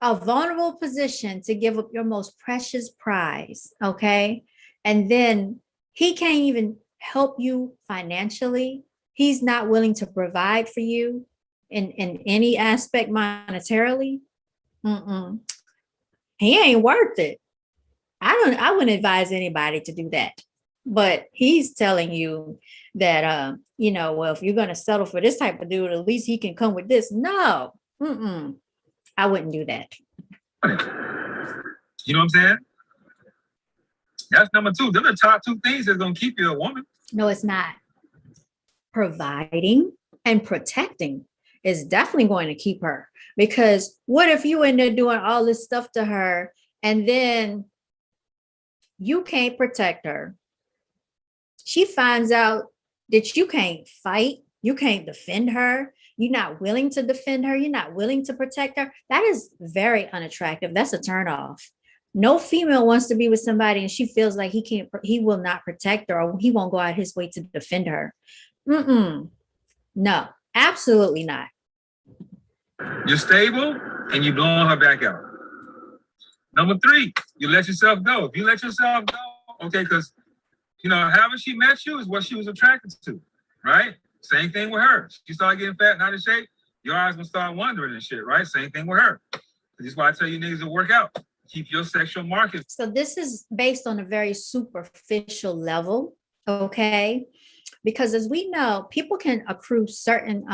vulnerable position to give up your most precious prize, okay? And then he can't even help you financially. He's not willing to provide for you in any aspect monetarily. He ain't worth it. I wouldn't advise anybody to do that. But he's telling you that, well, if you're going to settle for this type of dude, at least he can come with this. No, I wouldn't do that. You know what I'm saying? That's number two. They're the top two things that's going to keep you a woman. No, it's not. Providing and protecting is definitely going to keep her. Because what if you end up doing all this stuff to her and then you can't protect her? She finds out that you can't fight, you can't defend her, you're not willing to defend her, you're not willing to protect her. That is very unattractive. That's a turnoff. No female wants to be with somebody and she feels like he will not protect her or he won't go out his way to defend her. No, absolutely not. You're stable and you're blowing her back out. Number three, you let yourself go. If you let yourself go, okay, because You know, however she met you is what she was attracted to, right? Same thing with her. She started getting fat and out of shape, your eyes gonna start wandering and shit, right? Same thing with her. This is why I tell you niggas to work out. Keep your sexual market. So this is based on a very superficial level, okay? Because as we know, people can accrue certain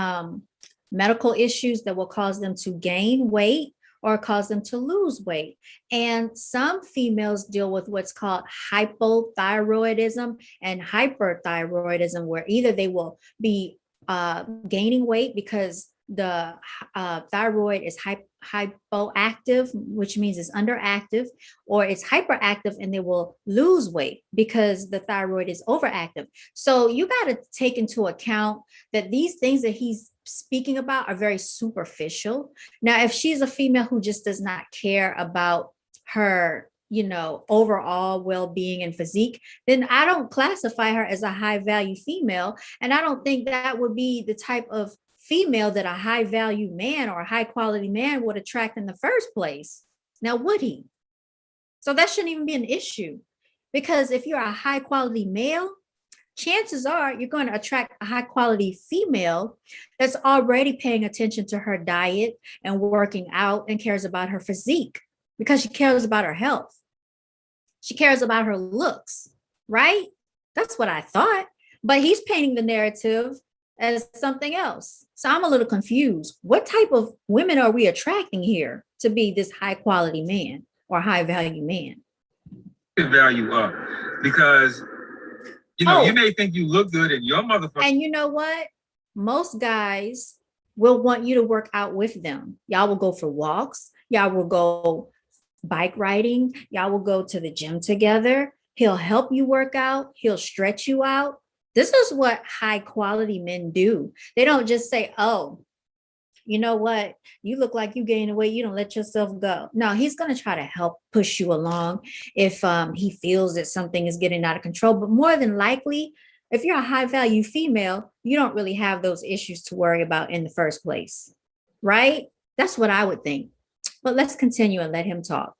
medical issues that will cause them to gain weight or cause them to lose weight. And some females deal with what's called hypothyroidism and hyperthyroidism, where either they will be gaining weight because the thyroid is hypoactive, which means it's underactive, or it's hyperactive and they will lose weight because the thyroid is overactive. So you got to take into account that these things that he's speaking about are very superficial. Now, if she's a female who just does not care about her, you know, overall well-being and physique, then I don't classify her as a high value female. And I don't think that would be the type of female that a high value man or a high quality man would attract in the first place. Now, would he? So that shouldn't even be an issue, because if you're a high quality male, chances are you're going to attract a high quality female that's already paying attention to her diet and working out and cares about her physique because she cares about her health. She cares about her looks, right? That's what I thought. But he's painting the narrative as something else. So I'm a little confused. What type of women are we attracting here to be this high quality man or high value man? Value up because you may think you look good in your motherfucker. And you know what? Most guys will want you to work out with them. Y'all will go for walks. Y'all will go bike riding. Y'all will go to the gym together. He'll help you work out. He'll stretch you out. This is what high quality men do. They don't just say, oh, you know what? You look like you gaining weight. You don't let yourself go. No, he's going to try to help push you along if he feels that something is getting out of control. But more than likely, if you're a high value female, you don't really have those issues to worry about in the first place, right? That's what I would think. But let's continue and let him talk.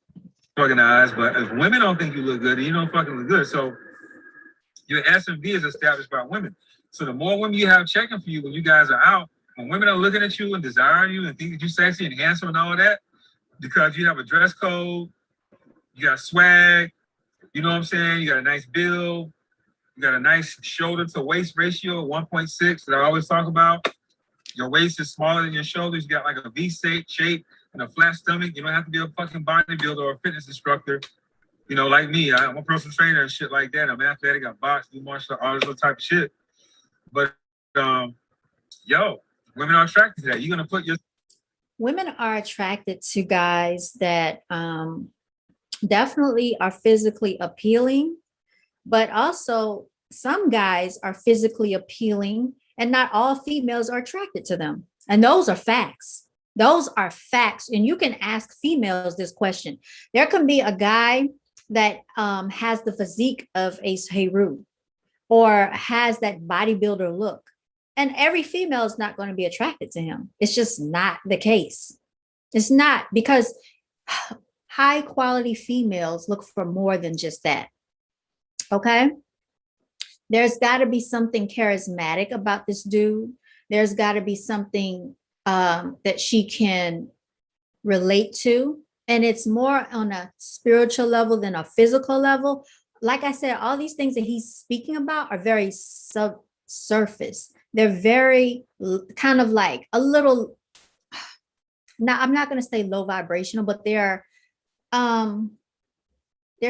Organized, but if women don't think you look good, you don't fucking look good. So your S&V is established by women. So the more women you have checking for you when you guys are out, when women are looking at you and desiring you and think that you're sexy and handsome and all of that, because you have a dress code, you got swag, you know what I'm saying? You got a nice build, you got a nice shoulder to waist ratio of 1.6 that I always talk about. Your waist is smaller than your shoulders. You got like a V-shape and a flat stomach. You don't have to be a fucking bodybuilder or a fitness instructor. You know, like me, I'm a personal trainer and shit like that. I'm athletic, I box, do martial arts, all this type of shit. But, women are attracted to that. You're going to put your... Women are attracted to guys that definitely are physically appealing, but also some guys are physically appealing and not all females are attracted to them. And those are facts. Those are facts. And you can ask females this question. There can be a guy that has the physique of Ace Heru or has that bodybuilder look. And every female is not going to be attracted to him. It's just not the case. It's not, because high quality females look for more than just that. Okay? There's got to be something charismatic about this dude. There's got to be something that she can relate to. And it's more on a spiritual level than a physical level. Like I said, all these things that he's speaking about are very surface. They're very kind of like a little, now I'm not going to say low vibrational, but they're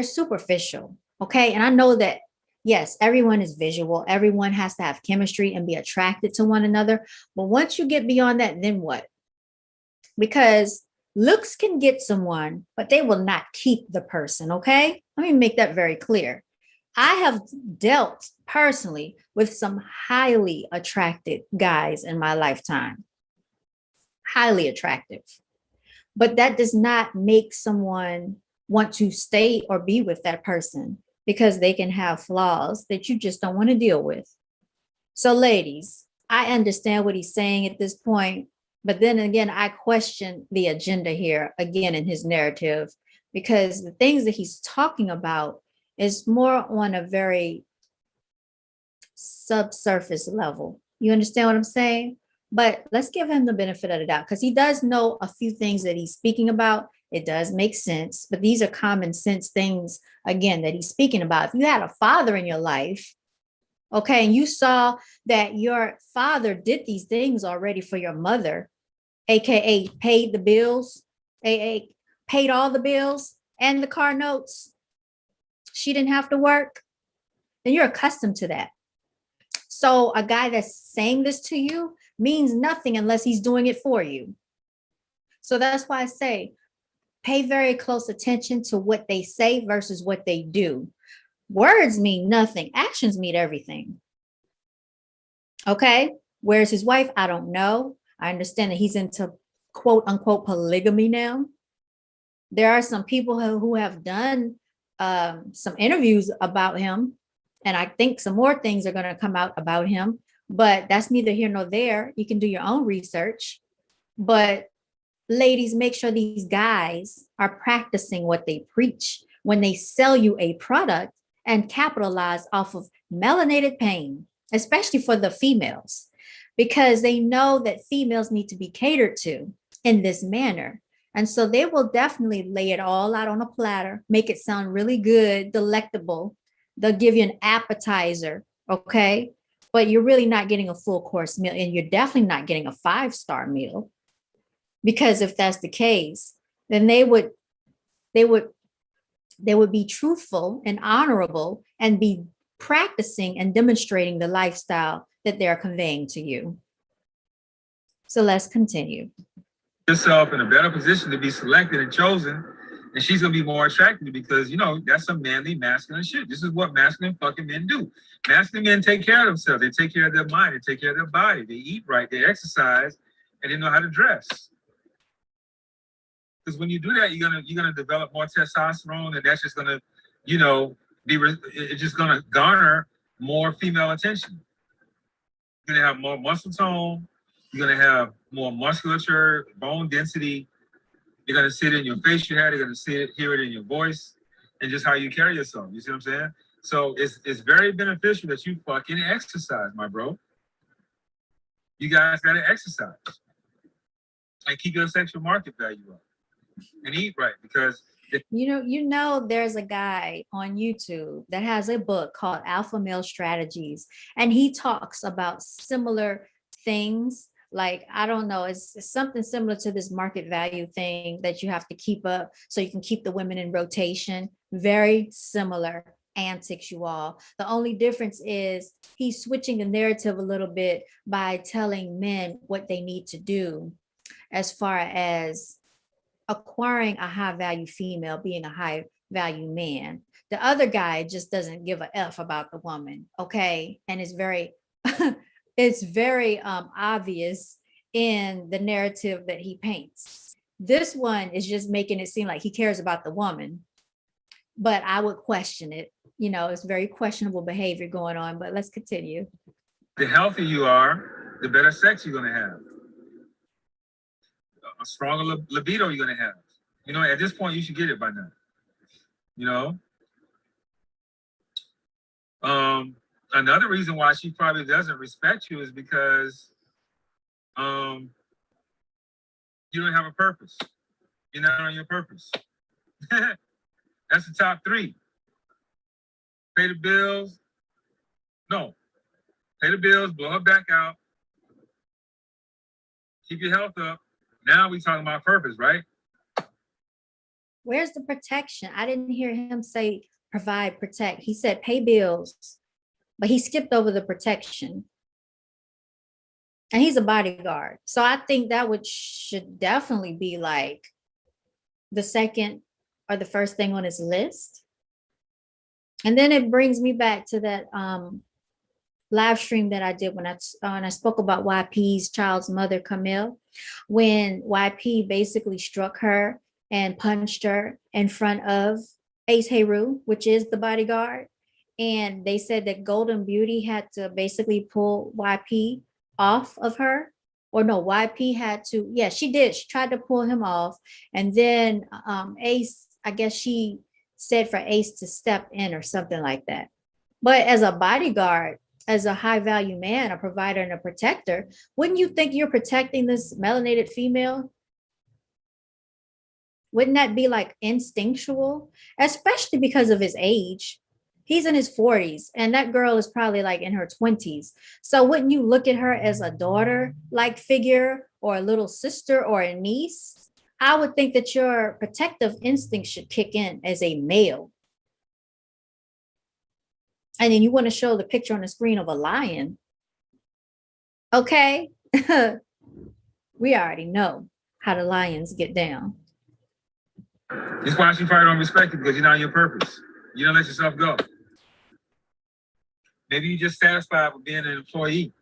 superficial. Okay. And I know that, yes, everyone is visual. Everyone has to have chemistry and be attracted to one another. But once you get beyond that, then what? Because looks can get someone, but they will not keep the person. Okay. Let me make that very clear. I have dealt personally with some highly attractive guys in my lifetime. Highly attractive. But that does not make someone want to stay or be with that person, because they can have flaws that you just don't want to deal with. So ladies, I understand what he's saying at this point, but then again, I question the agenda here again in his narrative, because the things that he's talking about is more on a very subsurface level. You understand what I'm saying? But let's give him the benefit of the doubt because he does know a few things that he's speaking about. It does make sense, but these are common sense things, again, that he's speaking about. If you had a father in your life, okay, and you saw that your father did these things already for your mother, AKA paid the bills, AA paid all the bills and the car notes, she didn't have to work, then you're accustomed to that. So a guy that's saying this to you means nothing unless he's doing it for you. So that's why I say, pay very close attention to what they say versus what they do. Words mean nothing. Actions mean everything. Okay. Where's his wife? I don't know. I understand that he's into quote unquote polygamy now. There are some people who have done some interviews about him. And I think some more things are going to come out about him, but that's neither here nor there. You can do your own research. But ladies, make sure these guys are practicing what they preach when they sell you a product and capitalize off of melanated pain, especially for the females, because they know that females need to be catered to in this manner. And so they will definitely lay it all out on a platter, make it sound really good, delectable. They'll give you an appetizer, okay? But you're really not getting a full course meal, and you're definitely not getting a 5-star meal. Because if that's the case, then they would be truthful and honorable and be practicing and demonstrating the lifestyle that they're conveying to you. So let's continue. Yourself in a better position to be selected and chosen, and she's gonna be more attractive because that's some manly, masculine shit. This is what masculine fucking men do. Masculine men take care of themselves. They take care of their mind. They take care of their body. They eat right. They exercise, and they know how to dress. Because when you do that, you're gonna develop more testosterone, and that's just gonna, it's just gonna garner more female attention. You're gonna have more muscle tone. You're gonna have more musculature, bone density. You're gonna see it in your facial hair. You're gonna hear it in your voice, and just how you carry yourself. You see what I'm saying? So it's very beneficial that you fucking exercise, my bro. You guys gotta exercise and keep your sexual market value up. And eat right, because there's a guy on YouTube that has a book called Alpha Male Strategies, and he talks about similar things. Like, I don't know, it's something similar to this market value thing that you have to keep up so you can keep the women in rotation. Very similar antics, you all. The only difference is he's switching the narrative a little bit by telling men what they need to do as far as acquiring a high value female, being a high value man. The other guy just doesn't give a F about the woman. Okay. And it's very, it's very obvious in the narrative that he paints. This one is just making it seem like he cares about the woman, but I would question it. It's very questionable behavior going on, but let's continue. The healthier you are, the better sex you're going to have. A stronger libido you're going to have. At this point, you should get it by now. Another reason why she probably doesn't respect you is because you don't have a purpose. You're not on your purpose. That's the top 3. Pay the bills. No. Pay the bills, blow her back out. Keep your health up. Now we talking about purpose, right? Where's the protection? I didn't hear him say provide, protect. He said pay bills, but he skipped over the protection. And he's a bodyguard. So I think that should definitely be like the second or the first thing on his list. And then it brings me back to that live stream that I did when I spoke about YP's child's mother, Camille, when YP basically struck her and punched her in front of Ace Heru, which is the bodyguard. And they said that Golden Beauty had to basically pull YP off of her. Or no, YP had to, yeah, she did. She tried to pull him off. And then Ace, I guess she said for Ace to step in or something like that. But as a bodyguard, as a high value man, a provider and a protector, wouldn't you think you're protecting this melanated female? Wouldn't that be like instinctual, especially because of his age? He's in his 40s and that girl is probably like in her 20s. So wouldn't you look at her as a daughter like figure or a little sister or a niece? I would think that your protective instinct should kick in as a male. And then you want to show the picture on the screen of a lion. Okay. We already know how the lions get down. That's why she probably don't respect you, because you're not on your purpose. You don't let yourself go. Maybe you're just satisfied with being an employee.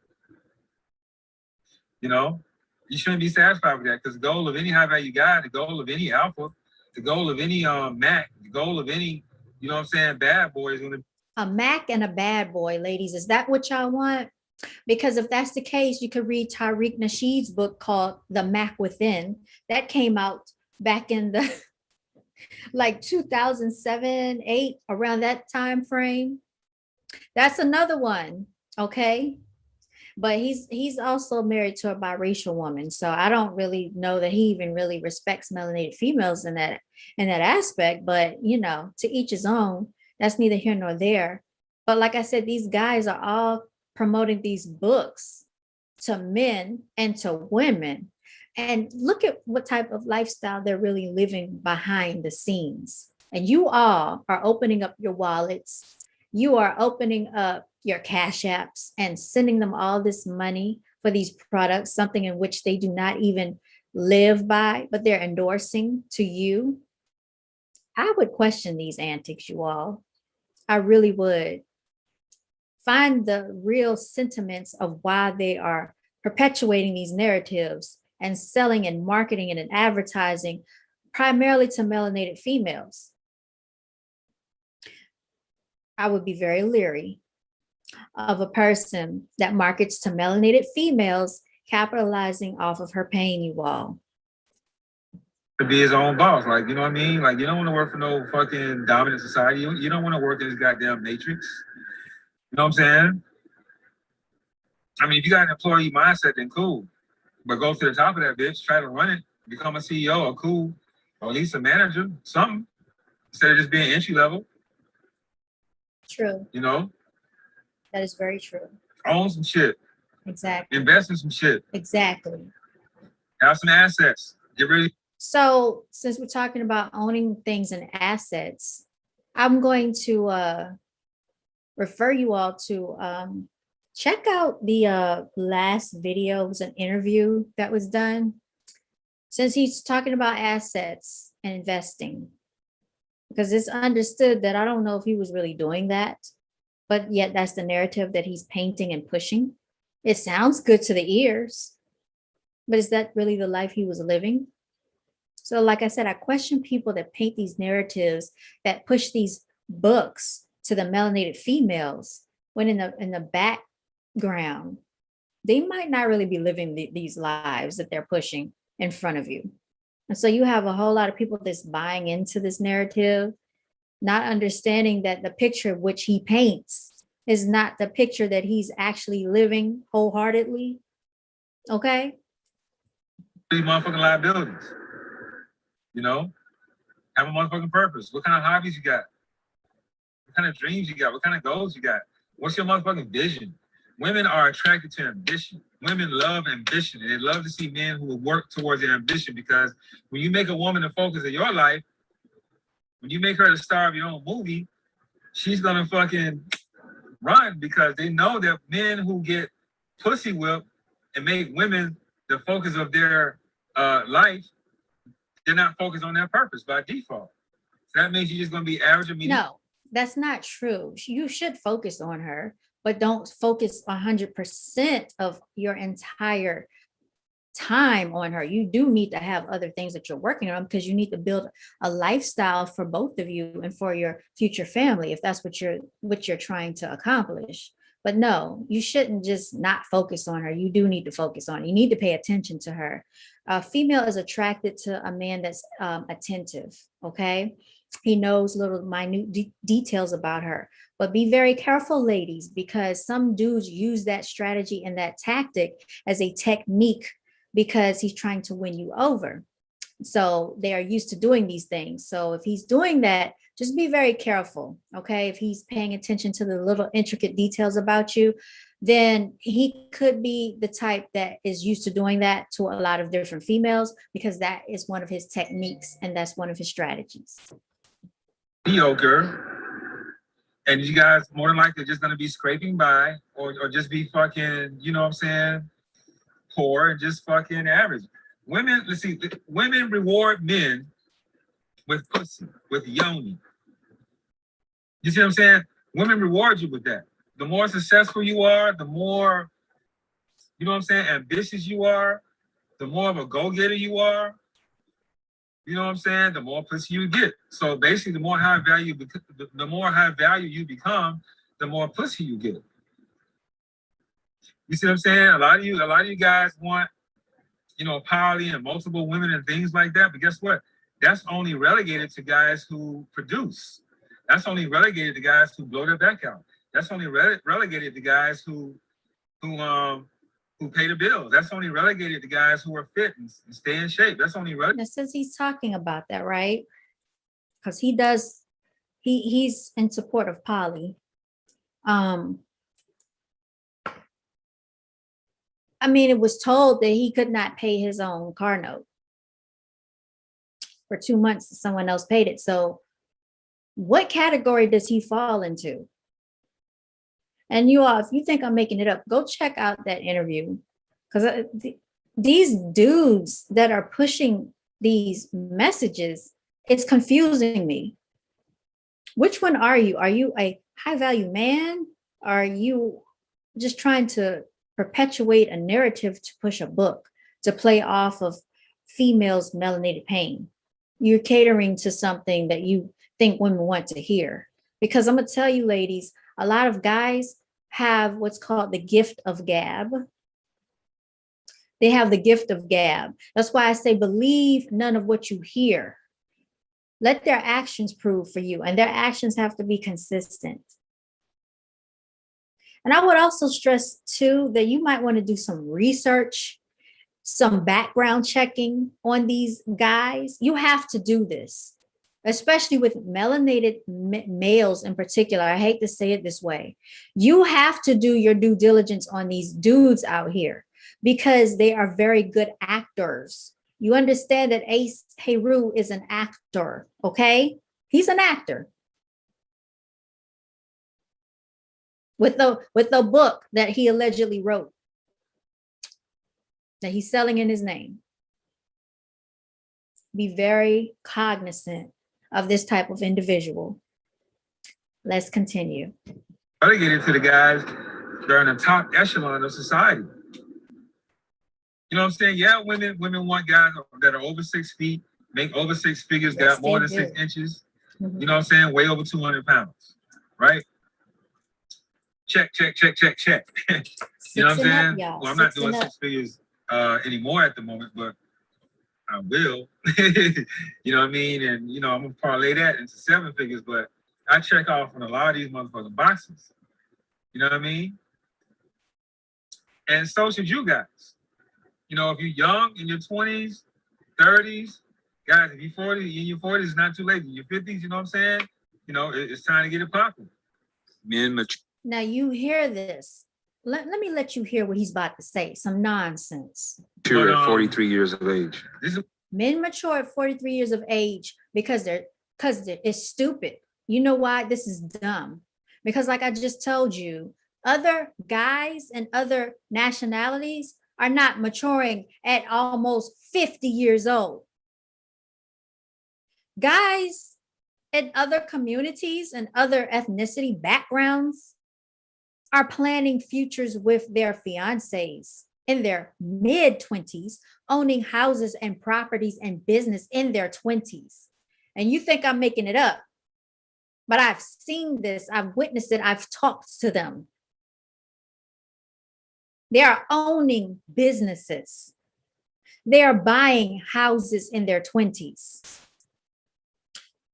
You know, you shouldn't be satisfied with that, because the goal of any high value guy, the goal of any alpha, the goal of any Mac, the goal of any, you know what I'm saying, bad boy is going to. A Mac and a bad boy, ladies. Is that what y'all want? Because if that's the case, you could read Tariq Nasheed's book called The Mac Within. That came out back in the like 2007, 8, around that time frame. That's another one, okay? But he's also married to a biracial woman, so I don't really know that he even really respects melanated females in that aspect. But you know, to each his own. That's neither here nor there. But like I said, these guys are all promoting these books to men and to women. And look at what type of lifestyle they're really living behind the scenes. And you all are opening up your wallets. You are opening up your cash apps and sending them all this money for these products, something in which they do not even live by, but they're endorsing to you. I would question these antics, you all. I really would. Find the real sentiments of why they are perpetuating these narratives and selling and marketing and advertising primarily to melanated females. I would be very leery of a person that markets to melanated females capitalizing off of her pain, you all. To be his own boss, like, you know what I mean? Like, you don't want to work for no fucking dominant society. You don't want to work in this goddamn matrix. You know what I'm saying? I mean, if you got an employee mindset, then cool. But go to the top of that bitch, try to run it, become a CEO or cool, or at least a manager, something, instead of just being entry level. True. You know? That is very true. Own some shit. Exactly. Invest in some shit. Exactly. Have some assets. Get ready. So since we're talking about owning things and assets, I'm going to refer you all to check out the last video. It was an interview that was done. Since he's talking about assets and investing, because it's understood that I don't know if he was really doing that, but yet that's the narrative that he's painting and pushing. It sounds good to the ears, but is that really the life he was living? So like I said, I question people that paint these narratives, that push these books to the melanated females, when in the background, they might not really be living these lives that they're pushing in front of you. And so you have a whole lot of people that's buying into this narrative, not understanding that the picture which he paints is not the picture that he's actually living wholeheartedly. Okay? These motherfucking liabilities. You know? Have a motherfucking purpose. What kind of hobbies you got? What kind of dreams you got? What kind of goals you got? What's your motherfucking vision? Women are attracted to ambition. Women love ambition, and they love to see men who will work towards their ambition, because when you make a woman the focus of your life, when you make her the star of your own movie, she's gonna fucking run, because they know that men who get pussy whipped and make women the focus of their life, they're not focused on their purpose by default. So that means you're just gonna be average or mediocre. No, that's not true. You should focus on her, but don't focus 100% of your entire time on her. You do need to have other things that you're working on, because you need to build a lifestyle for both of you and for your future family, if that's what you're trying to accomplish. But no, you shouldn't just not focus on her. You do need to focus on her. You need to pay attention to her. A female is attracted to a man that's attentive, okay? He knows little minute details about her. But be very careful, ladies, because some dudes use that strategy and that tactic as a technique because he's trying to win you over. So they are used to doing these things. So if he's doing that, just be very careful. Okay. If he's paying attention to the little intricate details about you, then he could be the type that is used to doing that to a lot of different females because that is one of his techniques and that's one of his strategies. Mediocre, and you guys more than likely just gonna be scraping by or just be fucking, you know what I'm saying, poor and just fucking average. Women, let's see, women reward men with pussy, with yoni. You see what I'm saying? Women reward you with that. The more successful you are, the more, you know what I'm saying, ambitious you are, the more of a go-getter you are, you know what I'm saying, the more pussy you get. So basically, the more high value you become, the more pussy you get. You see what I'm saying? A lot of you guys want, you know, poly and multiple women and things like that. But guess what? That's only relegated to guys who produce. That's only relegated to guys who blow their back out. That's only relegated to guys who pay the bills. That's only relegated to guys who are fit and stay in shape. That's only relegated. Now, since he's talking about that, right? Because he's in support of poly. I mean, it was told that he could not pay his own car note for 2 months. Someone else paid it. So what category does he fall into? And you all, if you think I'm making it up, go check out that interview. Because these dudes that are pushing these messages, it's confusing me. Which one are you? Are you a high value man? Are you just trying to perpetuate a narrative to push a book, to play off of females' melanated pain? You're catering to something that you think women want to hear. Because I'm going to tell you, ladies, a lot of guys have what's called the gift of gab. They have the gift of gab. That's why I say believe none of what you hear. Let their actions prove for you, and their actions have to be consistent. And I would also stress too that you might want to do some research, some background checking on these guys. You have to do this, especially with melanated males in particular. I hate to say it this way. You have to do your due diligence on these dudes out here because they are very good actors. You understand that Ace Heru is an actor, okay? He's an actor. With the book that he allegedly wrote, that he's selling in his name. Be very cognizant of this type of individual. Let's continue. Relegated to the guys that are in the top echelon of society. You know what I'm saying? Yeah, women want guys that are over 6 feet, make over 6 figures, Yes, got more than they 6 do. inches. Mhm. You know what I'm saying? Way over 200 pounds, right? Check. You know what I'm saying? Y'all. Well, I'm not 6 doing and 6 up. figures anymore at the moment, but I will. You know what I mean? And, you know, I'm going to parlay that into 7 figures, but I check off on a lot of these motherfucking boxes. You know what I mean? And so should you guys. You know, if you're young, in your 20s, 30s, guys, if you're 40, in your 40s, it's not too late. In your 50s, you know what I'm saying? You know, it's time to get it popping. Men mature. Now you hear this. Let me let you hear what he's about to say. Some nonsense. At 43 years of age. Men mature at 43 years of age because it's stupid. You know why? This is dumb. Because like I just told you, other guys and other nationalities are not maturing at almost 50 years old. Guys in other communities and other ethnicity backgrounds are planning futures with their fiancés in their mid-20s, owning houses and properties and business in their 20s. And you think I'm making it up, but I've seen this, I've witnessed it, I've talked to them. They are owning businesses. They are buying houses in their 20s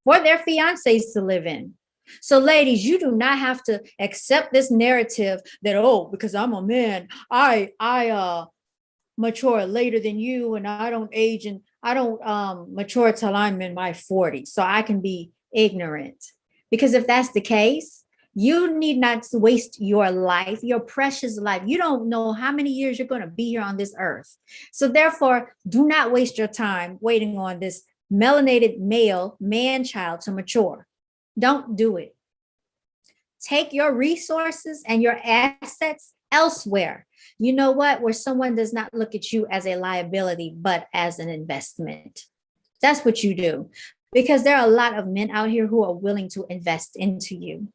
for their fiancés to live in. So ladies, you do not have to accept this narrative that, oh, because I'm a man, I mature later than you, and I don't age, and I don't mature till I'm in my 40s, so I can be ignorant. Because if that's the case, you need not to waste your life, your precious life. You don't know how many years you're going to be here on this earth. So therefore, do not waste your time waiting on this melanated male man child to mature. Don't do it. Take your resources and your assets elsewhere. You know what? Where someone does not look at you as a liability, but as an investment. That's what you do. Because there are a lot of men out here who are willing to invest into you.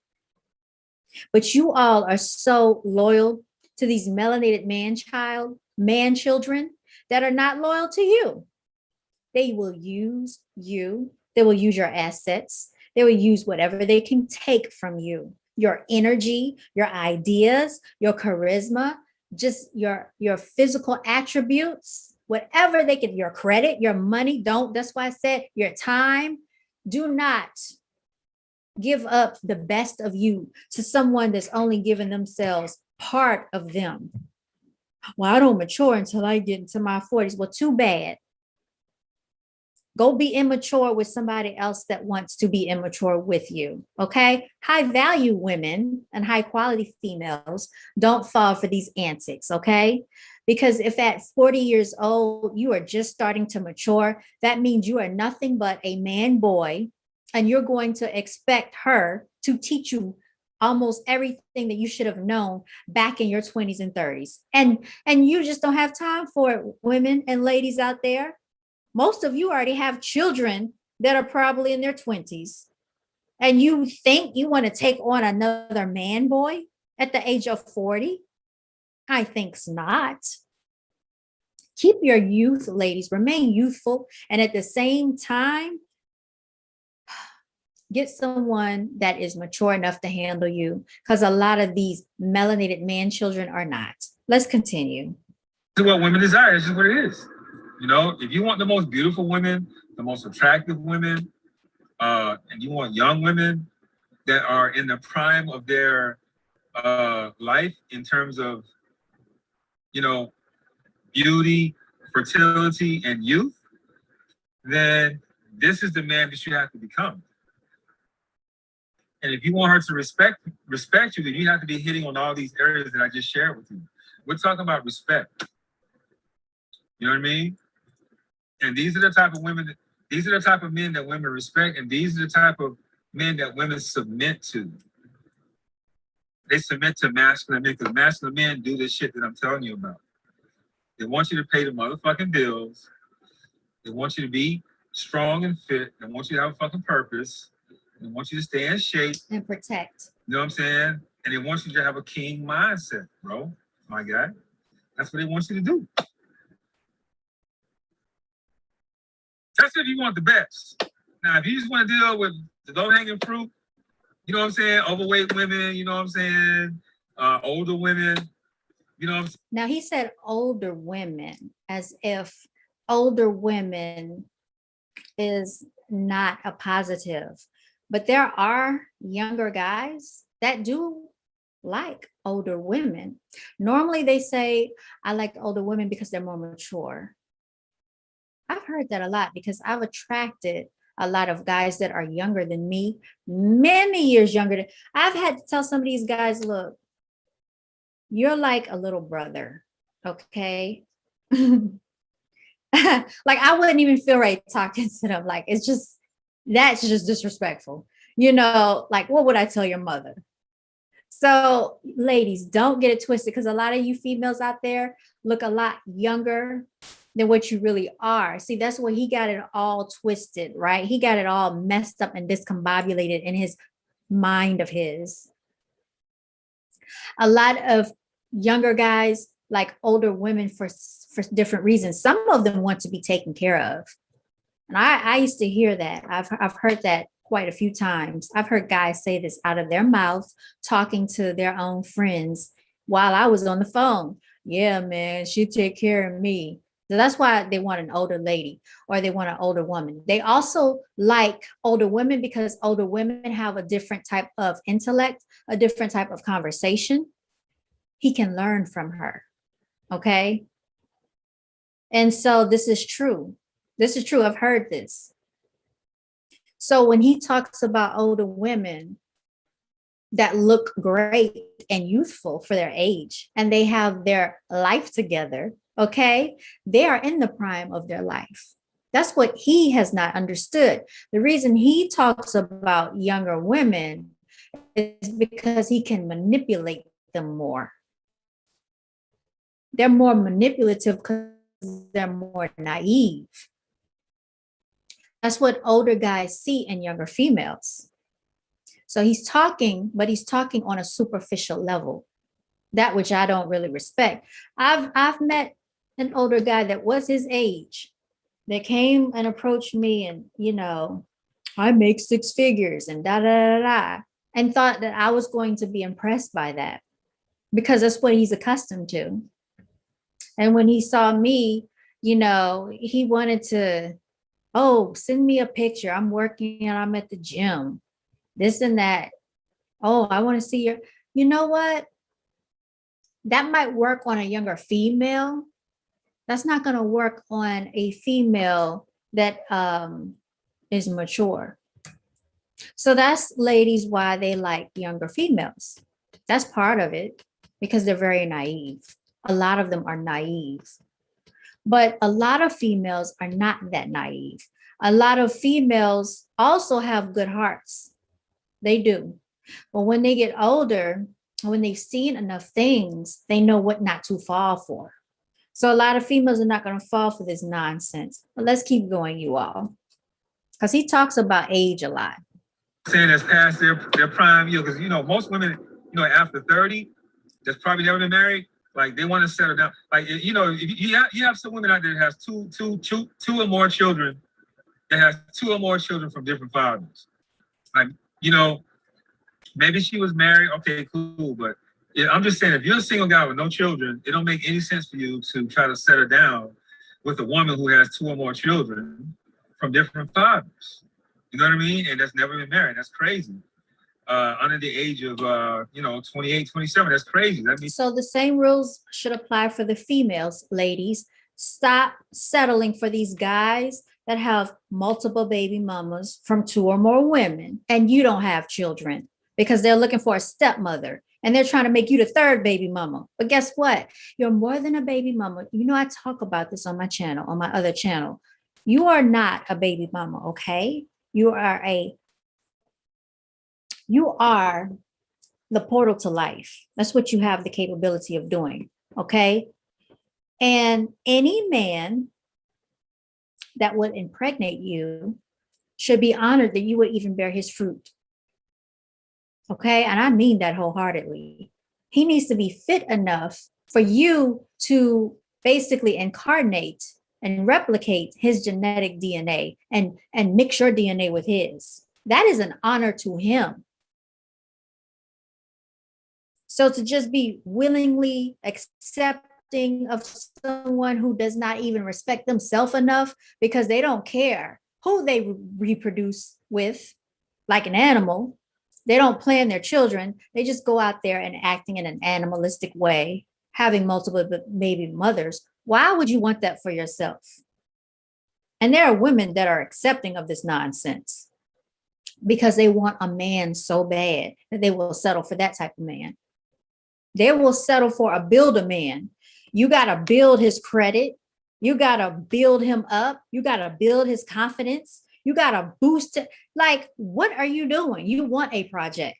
But you all are so loyal to these melanated man children that are not loyal to you. They will use you. They will use your assets. They will use whatever they can take from you. Your energy, your ideas, your charisma, just your physical attributes, whatever they can, your credit, your money. That's why I said your time. Do not give up the best of you to someone that's only giving themselves part of them. Well, I don't mature until I get into my 40s. Well, too bad. Go be immature with somebody else that wants to be immature with you, okay? High value women and high quality females don't fall for these antics, okay? Because if at 40 years old, you are just starting to mature, that means you are nothing but a man boy, and you're going to expect her to teach you almost everything that you should have known back in your 20s and 30s. And you just don't have time for it, women and ladies out there. Most of you already have children that are probably in their 20s. And you think you want to take on another man boy at the age of 40? I think not. Keep your youth, ladies. Remain youthful. And at the same time, get someone that is mature enough to handle you, because a lot of these melanated man children are not. Let's continue. This is what women desire. This is what it is. You know, if you want the most beautiful women, the most attractive women, and you want young women that are in the prime of their life in terms of, you know, beauty, fertility, and youth, then this is the man that you have to become. And if you want her to respect you, then you have to be hitting on all these areas that I just shared with you. We're talking about respect. You know what I mean? And these are the type of these are the type of men that women respect, and these are the type of men that women submit to. They submit to masculine men, because masculine men do this shit that I'm telling you about. They want you to pay the motherfucking bills. They want you to be strong and fit. They want you to have a fucking purpose. They want you to stay in shape. And protect. You know what I'm saying? And they want you to have a king mindset, bro. My guy. That's what they want you to do. That's if you want the best. Now, if you just want to deal with the low-hanging fruit, you know what I'm saying? Overweight women, you know what I'm saying? Older women, you know what I'm saying? Now, he said older women, as if older women is not a positive. But there are younger guys that do like older women. Normally, they say, I like older women because they're more mature. I've heard that a lot because I've attracted a lot of guys that are younger than me, many years younger. I've had to tell some of these guys, look, you're like a little brother, okay? Like, I wouldn't even feel right talking to them. Like, that's just disrespectful. You know, like, what would I tell your mother? So, ladies, don't get it twisted, because a lot of you females out there look a lot younger than what you really are. See, that's where he got it all twisted, right? He got it all messed up and discombobulated in his mind of his. A lot of younger guys like older women for different reasons. Some of them want to be taken care of. And I used to hear that. I've heard that quite a few times. I've heard guys say this out of their mouths, talking to their own friends while I was on the phone. Yeah, man, she take care of me. So that's why they want an older lady or they want an older woman. They also like older women because older women have a different type of intellect, a different type of conversation. He can learn from her. Okay. And so this is true. This is true. I've heard this. So when he talks about older women that look great and youthful for their age and they have their life together, okay, they are in the prime of their life. That's what he has not understood. The reason he talks about younger women is because he can manipulate them more. They're more manipulative because they're more naive. That's what older guys see in younger females. So he's talking, but he's talking on a superficial level, that which I don't really respect. I've met an older guy that was his age that came and approached me and, I make six figures and da da da da, and thought that I was going to be impressed by that because that's what he's accustomed to. And when he saw me, he wanted to, oh, send me a picture. I'm working and I'm at the gym, this and that. Oh, I want to see your, you know what? That might work on a younger female. That's not going to work on a female that is mature. So that's, ladies, why they like younger females. That's part of it because they're very naive. A lot of them are naive. But a lot of females are not that naive. A lot of females also have good hearts. They do. But when they get older, when they've seen enough things, they know what not to fall for. So a lot of females are not going to fall for this nonsense. But let's keep going, you all. Because he talks about age a lot. Saying that's past their prime year, because most women, after 30, that's probably never been married. Like they want to settle down. Like if you have some women out there that has two or more children, that has two or more children from different fathers. Like maybe she was married. Okay, cool. But I'm just saying, if you're a single guy with no children, it don't make any sense for you to try to settle down with a woman who has two or more children from different fathers. You know what I mean? And that's never been married. That's crazy. Under the age of 28, 27, that's crazy. So the same rules should apply for the females, ladies. Stop settling for these guys that have multiple baby mamas from two or more women, and you don't have children because they're looking for a stepmother and they're trying to make you the third baby mama. But guess what? You're more than a baby mama. I talk about this on my channel, on my other channel. You are not a baby mama, okay? You are the portal to life. That's what you have the capability of doing, okay? And any man that would impregnate you should be honored that you would even bear his fruit, okay? And I mean that wholeheartedly. He needs to be fit enough for you to basically incarnate and replicate his genetic DNA and mix your DNA with his. That is an honor to him. So to just be willingly accepting of someone who does not even respect themselves enough because they don't care who they reproduce with, like an animal, they don't plan their children. They just go out there and acting in an animalistic way, having multiple baby mothers. Why would you want that for yourself? And there are women that are accepting of this nonsense because they want a man so bad that they will settle for that type of man. They will settle for a builder man. You got to build his credit. You got to build him up. You got to build his confidence. You got to boost it. Like, what are you doing? You want a project.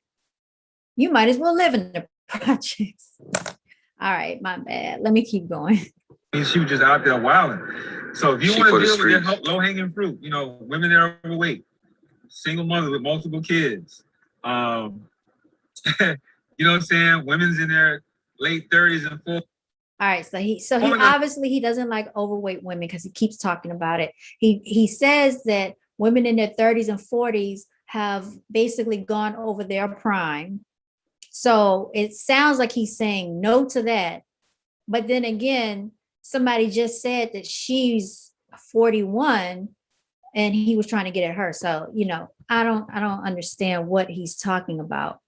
You might as well live in the projects. All right, my bad. Let me keep going. She was just out there wilding. So if you want to deal with that low-hanging fruit, women that are overweight, single mothers with multiple kids, you know what I'm saying? Women's in their late 30s and 40s. All right, so he obviously he doesn't like overweight women because he keeps talking about it. He says that women in their 30s and 40s have basically gone over their prime. So it sounds like he's saying no to that But then again, somebody just said that she's 41 and he was trying to get at her. So, I don't understand what he's talking about.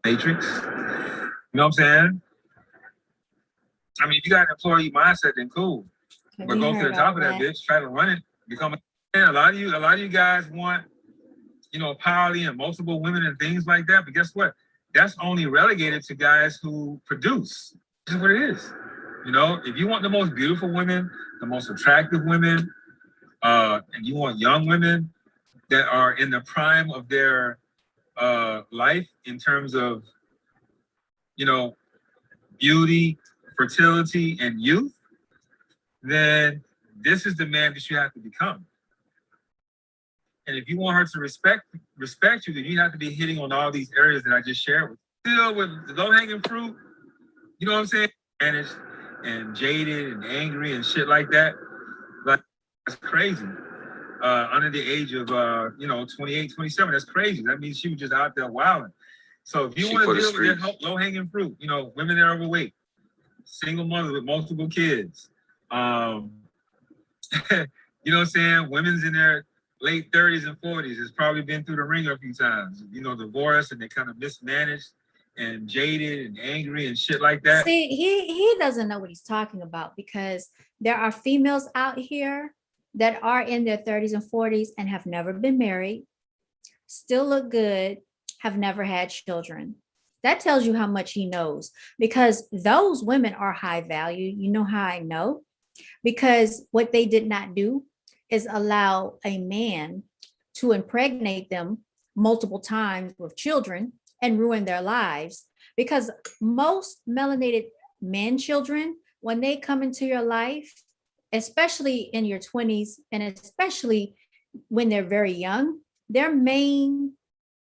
Matrix. You know what I'm saying? I mean, if you got an employee mindset, then cool. Okay, But we go to the heard top all of that bitch, try to run it, become a lot of you guys want, poly and multiple women and things like that. But guess what? That's only relegated to guys who produce. This is what it is. If you want the most beautiful women, the most attractive women, and you want young women that are in the prime of their life in terms of, beauty, fertility, and youth, then this is the man that you have to become. And if you want her to respect you, then you have to be hitting on all these areas that I just shared with you. Still with the low-hanging fruit, you know what I'm saying? Managed and jaded and angry and shit like that. Like, that's crazy. Under the age of 28, 27, that's crazy. That means she was just out there wilding. So if you want to deal with that low-hanging fruit, women that are overweight, single mothers with multiple kids, you know what I'm saying? Women's in their late 30s and 40s has probably been through the ringer a few times, divorced, and they kind of mismanaged and jaded and angry and shit like that. See, he doesn't know what he's talking about, because there are females out here that are in their 30s and 40s and have never been married, still look good, have never had children. That tells you how much he knows, because those women are high value. You know how I know? Because what they did not do is allow a man to impregnate them multiple times with children and ruin their lives. Because most melanated men children, when they come into your life, especially in your 20s, and especially when they're very young, their main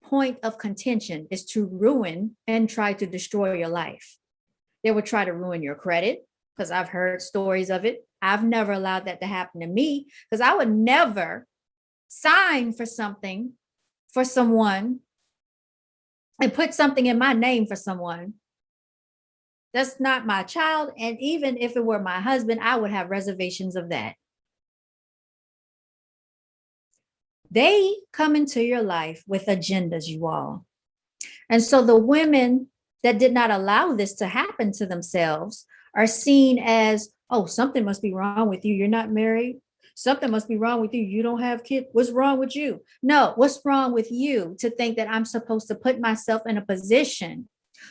point of contention is to ruin and try to destroy your life. They would try to ruin your credit, because I've heard stories of it. I've never allowed that to happen to me, because I would never sign for something for someone and put something in my name for someone. That's not my child. And even if it were my husband, I would have reservations of that. They come into your life with agendas, you all. And so the women that did not allow this to happen to themselves are seen as, oh, something must be wrong with you. You're not married. Something must be wrong with you. You don't have kids. What's wrong with you? No, what's wrong with you to think that I'm supposed to put myself in a position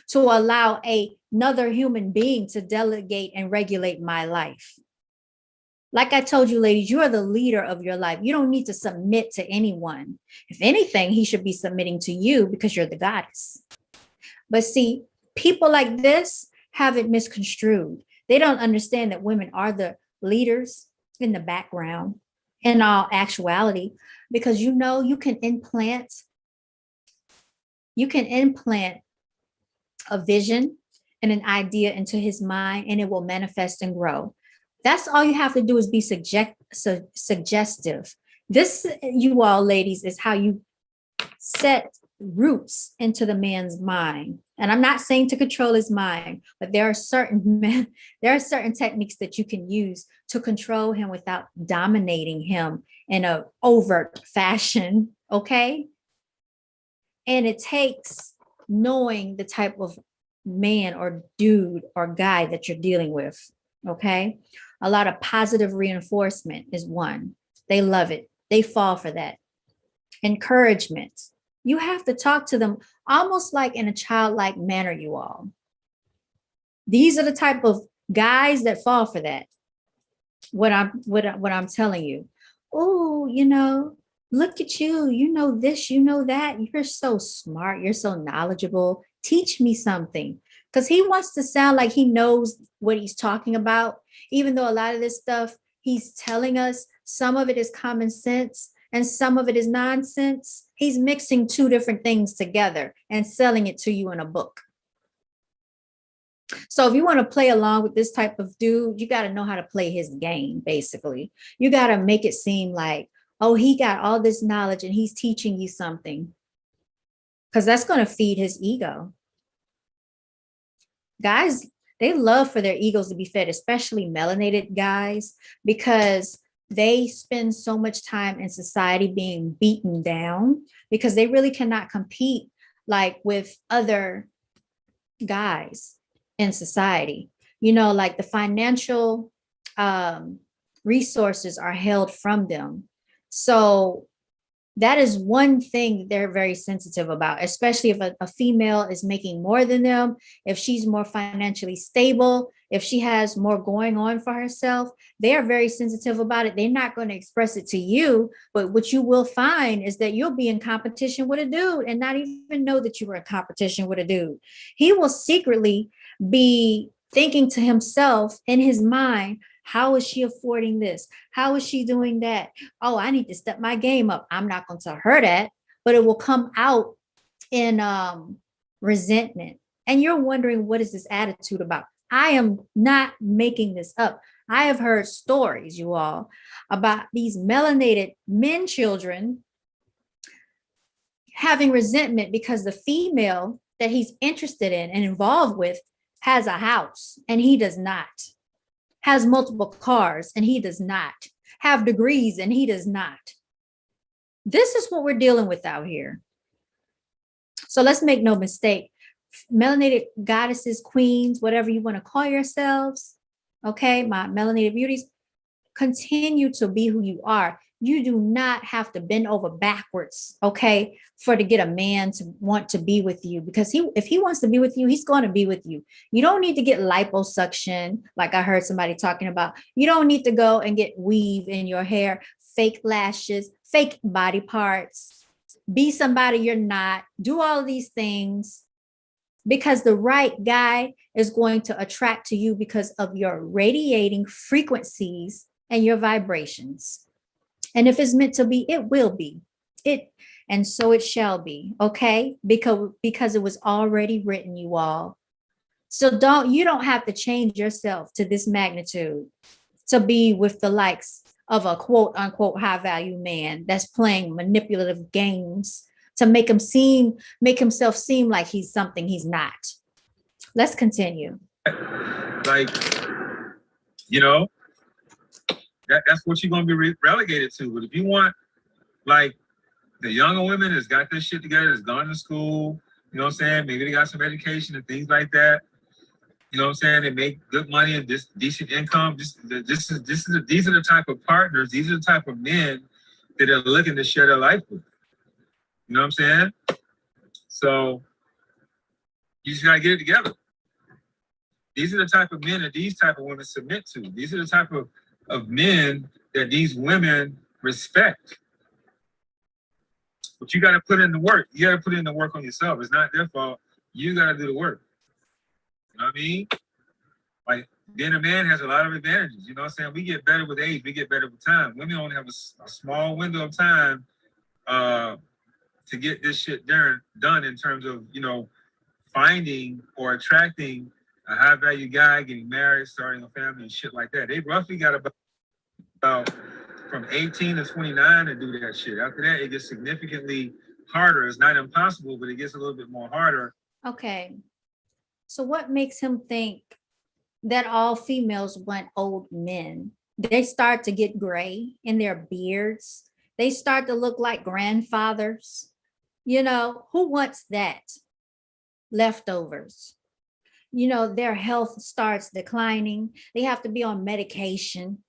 to allow another human being to delegate and regulate my life? Like I told you, ladies, you are the leader of your life. You don't need to submit to anyone. If anything, he should be submitting to you, because you're the goddess. But see, people like this have it misconstrued. They don't understand that women are the leaders in the background in all actuality, because you can implant a vision and an idea into his mind, and it will manifest and grow. That's all you have to do, is be suggestive. This, you all ladies, is how you set roots into the man's mind. And I'm not saying to control his mind, but there are certain techniques that you can use to control him without dominating him in an overt fashion. Okay. And it takes knowing the type of man or dude or guy that you're dealing with. Okay. A lot of positive reinforcement is one. They love it. They fall for that. Encouragement. You have to talk to them almost like in a childlike manner, you all. These are the type of guys that fall for that. What I'm telling you. Oh, look at you. You know this, you know that. You're so smart. You're so knowledgeable. Teach me something. Because he wants to sound like he knows what he's talking about, even though a lot of this stuff he's telling us, some of it is common sense and some of it is nonsense. He's mixing two different things together and selling it to you in a book. So if you want to play along with this type of dude, you got to know how to play his game, basically. You got to make it seem like, oh, he got all this knowledge and he's teaching you something, because that's going to feed his ego. Guys They love for their egos to be fed, especially melanated guys, because they spend so much time in society being beaten down because they really cannot compete like with other guys in society. You know, like the financial resources are held from them. So that is one thing they're very sensitive about, especially if a female is making more than them, if she's more financially stable, if she has more going on for herself, they are very sensitive about it. They're not going to express it to you, but what you will find is that you'll be in competition with a dude and not even know that you were in competition with a dude. He will secretly be thinking to himself in his mind, how is she affording this? How is she doing that? Oh, I need to step my game up. I'm not going to tell her that, but it will come out in resentment. And you're wondering, what is this attitude about? I am not making this up. I have heard stories, you all, about these melanated men children having resentment because the female that he's interested in and involved with has a house and he does not, has multiple cars and he does not, have degrees and he does not. This is what we're dealing with out here. So let's make no mistake, melanated goddesses, queens, whatever you want to call yourselves, okay, my melanated beauties, continue to be who you are. You do not have to bend over backwards, okay, to get a man to want to be with you, because if he wants to be with you, he's going to be with you. You don't need to get liposuction, like I heard somebody talking about. You don't need to go and get weave in your hair, fake lashes, fake body parts, be somebody you're not, do all of these things, because the right guy is going to attract to you because of your radiating frequencies and your vibrations. And if it's meant to be, it will be. And so it shall be, okay? Because it was already written, you all. So you don't have to change yourself to this magnitude to be with the likes of a quote unquote high value man that's playing manipulative games to make himself seem like he's something he's not. Let's continue. Like, that's what you're going to be relegated to. But if you want, like, the younger women that's got this shit together, that's gone to school, you know what I'm saying? Maybe they got some education and things like that. You know what I'm saying? They make good money and decent income. These are the type of partners, these are the type of men that are looking to share their life with. You know what I'm saying? So you just gotta get it together. These are the type of men that these type of women submit to. These are the type of men that these women respect. But you got to put in the work. You got to put in the work on yourself. It's not their fault. You got to do the work. You know what I mean? Like, being a man has a lot of advantages. You know what I'm saying? We get better with age. We get better with time. Women only have a small window of time to get this shit done in terms of, finding or attracting a high value guy, getting married, starting a family and shit like that. They roughly got about from 18 to 29 to do that shit. After that, it gets significantly harder. It's not impossible, but it gets a little bit more harder. Okay. So what makes him think that all females want old men? They start to get gray in their beards. They start to look like grandfathers. Who wants that? Leftovers. Their health starts declining. They have to be on medication.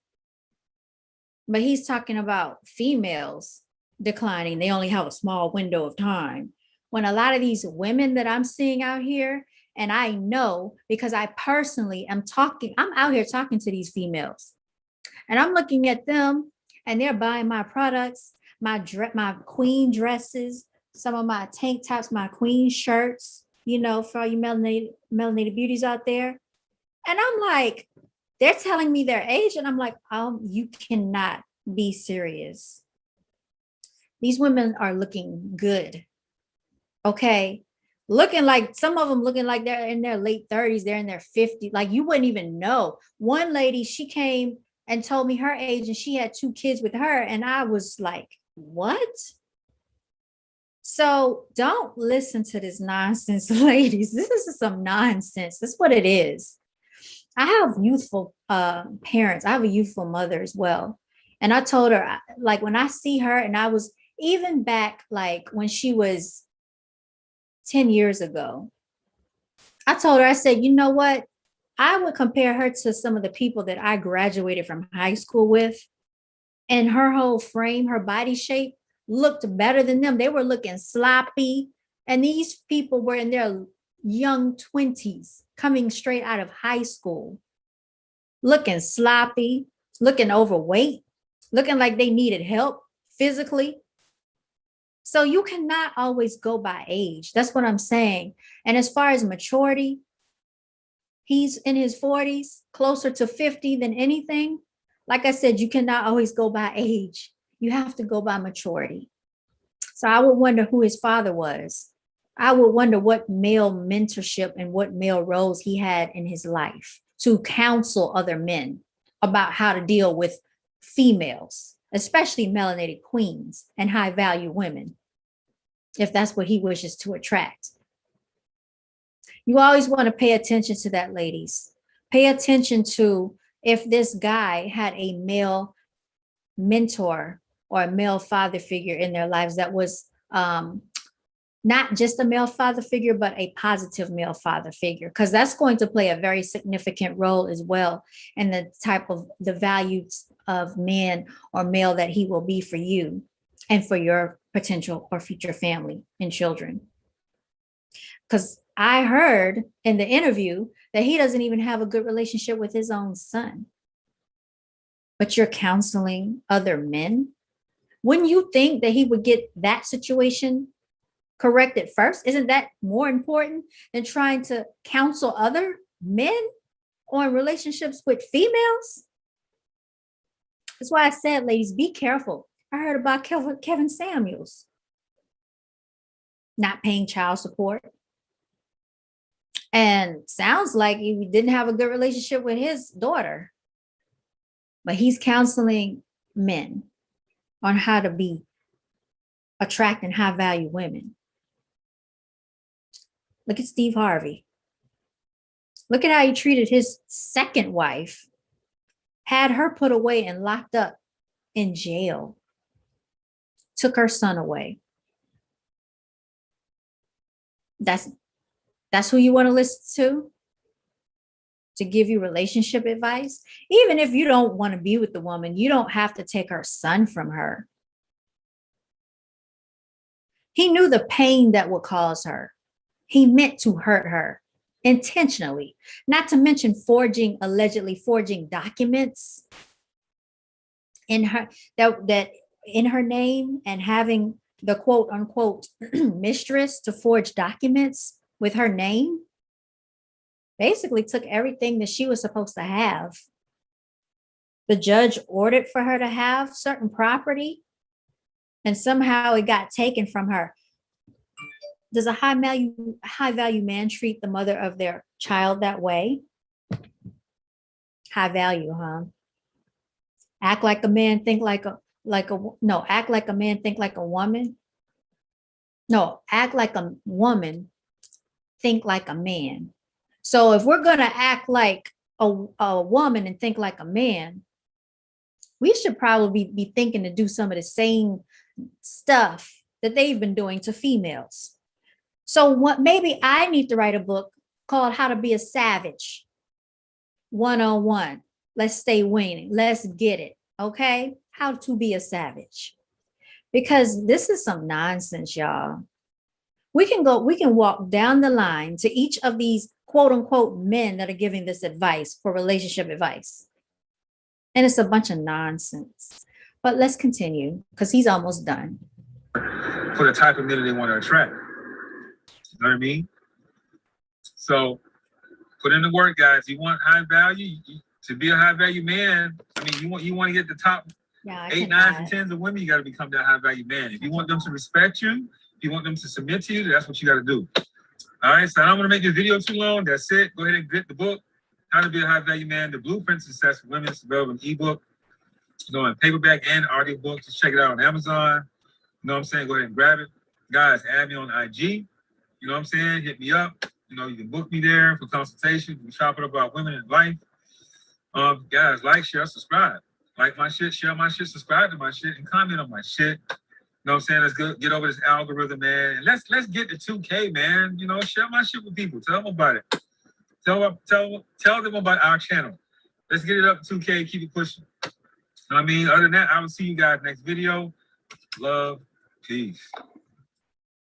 But he's talking about females declining. They only have a small window of time. When a lot of these women that I'm seeing out here, and I know because I personally I'm out here talking to these females, and I'm looking at them and they're buying my products, my queen dresses, some of my tank tops, my queen shirts, for all you melanated beauties out there. And I'm like, they're telling me their age, and I'm like, oh, you cannot be serious. These women are looking good. Okay. Some of them looking like they're in their late 30s, they're in their 50s. Like, you wouldn't even know. One lady, she came and told me her age, and she had 2 kids with her. And I was like, what? So don't listen to this nonsense, ladies. This is some nonsense. That's what it is. I have youthful parents. I have a youthful mother as well. And I told her, like, when I see her, and I was even back, like, when she was 10 years ago, I told her, I said, you know what? I would compare her to some of the people that I graduated from high school with. And her whole frame, her body shape looked better than them. They were looking sloppy. And these people were in their young 20s, coming straight out of high school, looking sloppy, looking overweight, looking like they needed help physically. So you cannot always go by age. That's what I'm saying. And as far as maturity, he's in his 40s, closer to 50 than anything. Like I said, you cannot always go by age. You have to go by maturity. So I would wonder who his father was. I would wonder what male mentorship and what male roles he had in his life to counsel other men about how to deal with females, especially melanated queens and high value women, if that's what he wishes to attract. You always want to pay attention to that, ladies. Pay attention to if this guy had a male mentor or a male father figure in their lives that was not just a male father figure, but a positive male father figure, because that's going to play a very significant role as well in the type of the values of man or male that he will be for you and for your potential or future family and children. Because I heard in the interview that he doesn't even have a good relationship with his own son. But you're counseling other men. Wouldn't you think that he would get that situation corrected first? Isn't that more important than trying to counsel other men on relationships with females? That's why I said, ladies, be careful. I heard about Kevin Samuels not paying child support. And sounds like he didn't have a good relationship with his daughter. But he's counseling men on how to be attracting high value women. Look at Steve Harvey. Look at how he treated his second wife, had her put away and locked up in jail, took her son away. That's who you want to listen to give you relationship advice. Even if you don't want to be with the woman, you don't have to take her son from her. He knew the pain that would cause her. He meant to hurt her intentionally, not to mention allegedly forging documents in her that in her name, and having the quote unquote mistress to forge documents with her name. Basically took everything that she was supposed to have. The judge ordered for her to have certain property, and somehow it got taken from her. Does a high value man treat the mother of their child that way? High value, huh? Act like a man, think like a act like a man, think like a woman. No, act like a woman, think like a man. So if we're going to act like a woman and think like a man, we should probably be thinking to do some of the same stuff that they've been doing to females. So maybe I need to write a book called How to Be a Savage 101. Let's stay winning. Let's get it. Okay. How to be a savage. Because this is some nonsense, y'all. We can walk down the line to each of these quote unquote men that are giving this advice for relationship advice. And it's a bunch of nonsense. But let's continue because he's almost done. For the type of men they want to attract. You know what I mean? So put in the work, guys. You want high value, to be a high value man. I mean, you want to get the top 8, 9s, and 10s of women. You got to become that high value man. If you want them to respect you, if you want them to submit to you, that's what you got to do. All right, so I don't want to make this video too long. That's it. Go ahead and get the book, How to Be a High Value Man, The Blueprint to Success for Women. It's available in ebook, in paperback and audiobook. Just check it out on Amazon. You know what I'm saying? Go ahead and grab it. Guys, add me on IG. You know what I'm saying? Hit me up. You know, you can book me there for consultation. We chop it about women in life. Guys, like, share, subscribe. Like my shit, share my shit, subscribe to my shit, and comment on my shit. You know what I'm saying? Let's get over this algorithm, man. And let's get to 2K, man. You know, share my shit with people. Tell them about it. Tell them about our channel. Let's get it up to 2K. Keep it pushing. You know what I mean? Other than that, I will see you guys next video. Love, peace.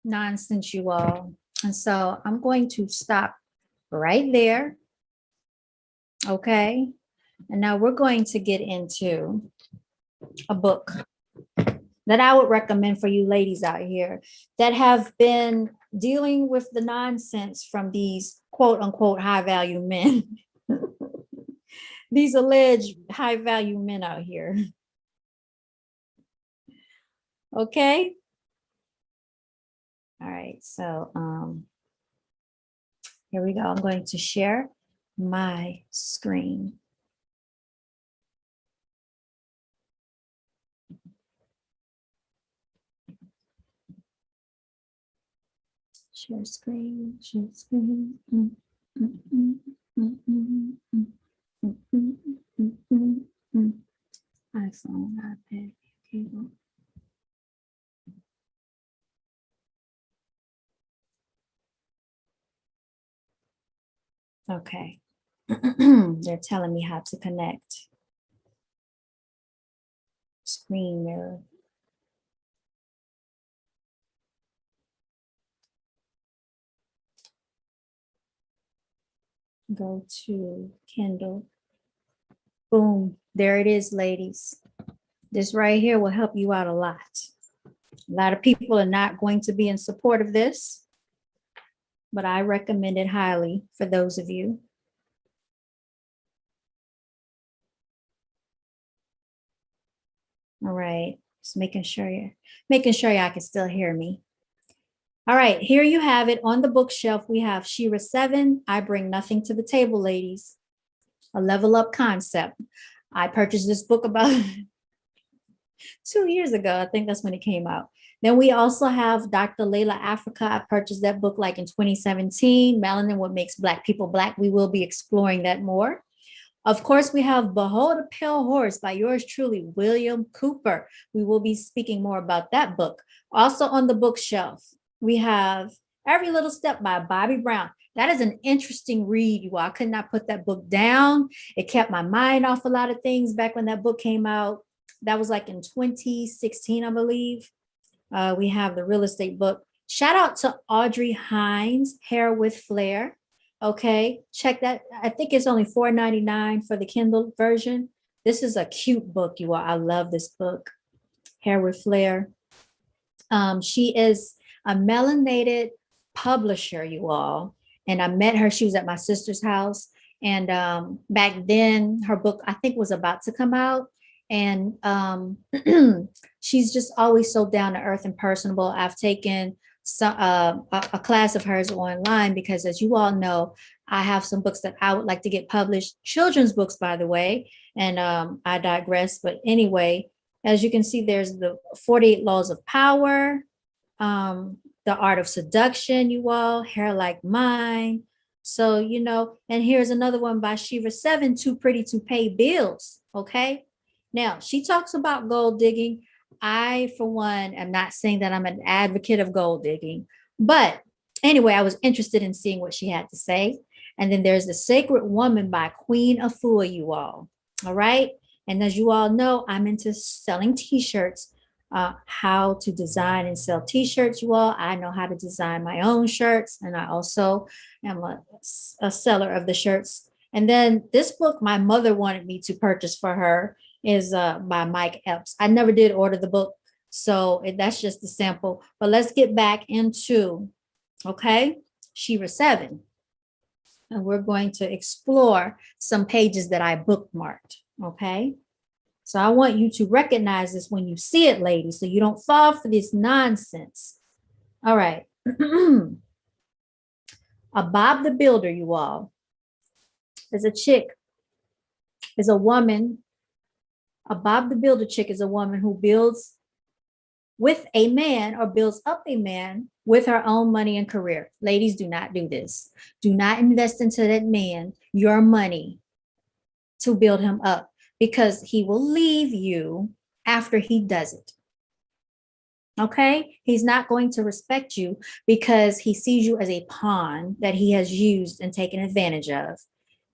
Nonsense, you all. And so I'm going to stop right there. Okay. And now we're going to get into a book that I would recommend for you ladies out here that have been dealing with the nonsense from these quote unquote high value men. These alleged high value men out here. Okay. All right. So here we go. I'm going to share my screen. Share screen, share screen. iPhone, iPad, cable. Okay. They're telling me how to connect. Screen mirror. Go to Kindle. Boom. There it is, ladies. This right here will help you out a lot. A lot of people are not going to be in support of this, but I recommend it highly for those of you. All right, just making sure y'all can still hear me. All right, here you have it on the bookshelf. We have Shira 7, I Bring Nothing to the Table, ladies. A level up concept. I purchased this book about 2 years ago. I think that's when it came out. Then we also have Dr. Layla Africa. I purchased that book like in 2017. Melanin, What Makes Black People Black. We will be exploring that more. Of course, we have Behold a Pale Horse by yours truly, William Cooper. We will be speaking more about that book. Also on the bookshelf, we have Every Little Step by Bobby Brown. That is an interesting read, you all. I could not put that book down. It kept my mind off a lot of things back when that book came out. That was like in 2016, I believe. We have the real estate book. Shout out to Audrey Hines, Hair with Flair. Okay, check that. I think it's only $4.99 for the Kindle version. This is a cute book, you all. I love this book, Hair with Flair. She is a melanated publisher, you all. And I met her. She was at my sister's house. And back then, her book, I think, was about to come out. And she's just always so down to earth and personable. I've taken a class of hers online because, as you all know, I have some books that I would like to get published, children's books, by the way, and I digress. But anyway, as you can see, there's the 48 Laws of Power, The Art of Seduction, you all, Hair Like Mine. So, you know, and here's another one by Shiva 7, Too Pretty to Pay Bills, okay? Now, she talks about gold digging. I, for one, am not saying that I'm an advocate of gold digging, but anyway, I was interested in seeing what she had to say. And then there's The Sacred Woman by Queen Afua, you all right? And as you all know, I'm into selling t-shirts, how to design and sell t-shirts, you all. I know how to design my own shirts, and I also am a seller of the shirts. And then this book my mother wanted me to purchase for her is by Mike Epps. I never did order the book, so that's just a sample. But let's get back into, okay, Shira 7. And we're going to explore some pages that I bookmarked, okay? So I want you to recognize this when you see it, ladies, so you don't fall for this nonsense. All right. A Bob the Builder, you all, is a chick, is a woman. A Bob the Builder chick is a woman who builds with a man or builds up a man with her own money and career. Ladies, do not do this. Do not invest into that man your money to build him up because he will leave you after he does it. Okay? He's not going to respect you because he sees you as a pawn that he has used and taken advantage of.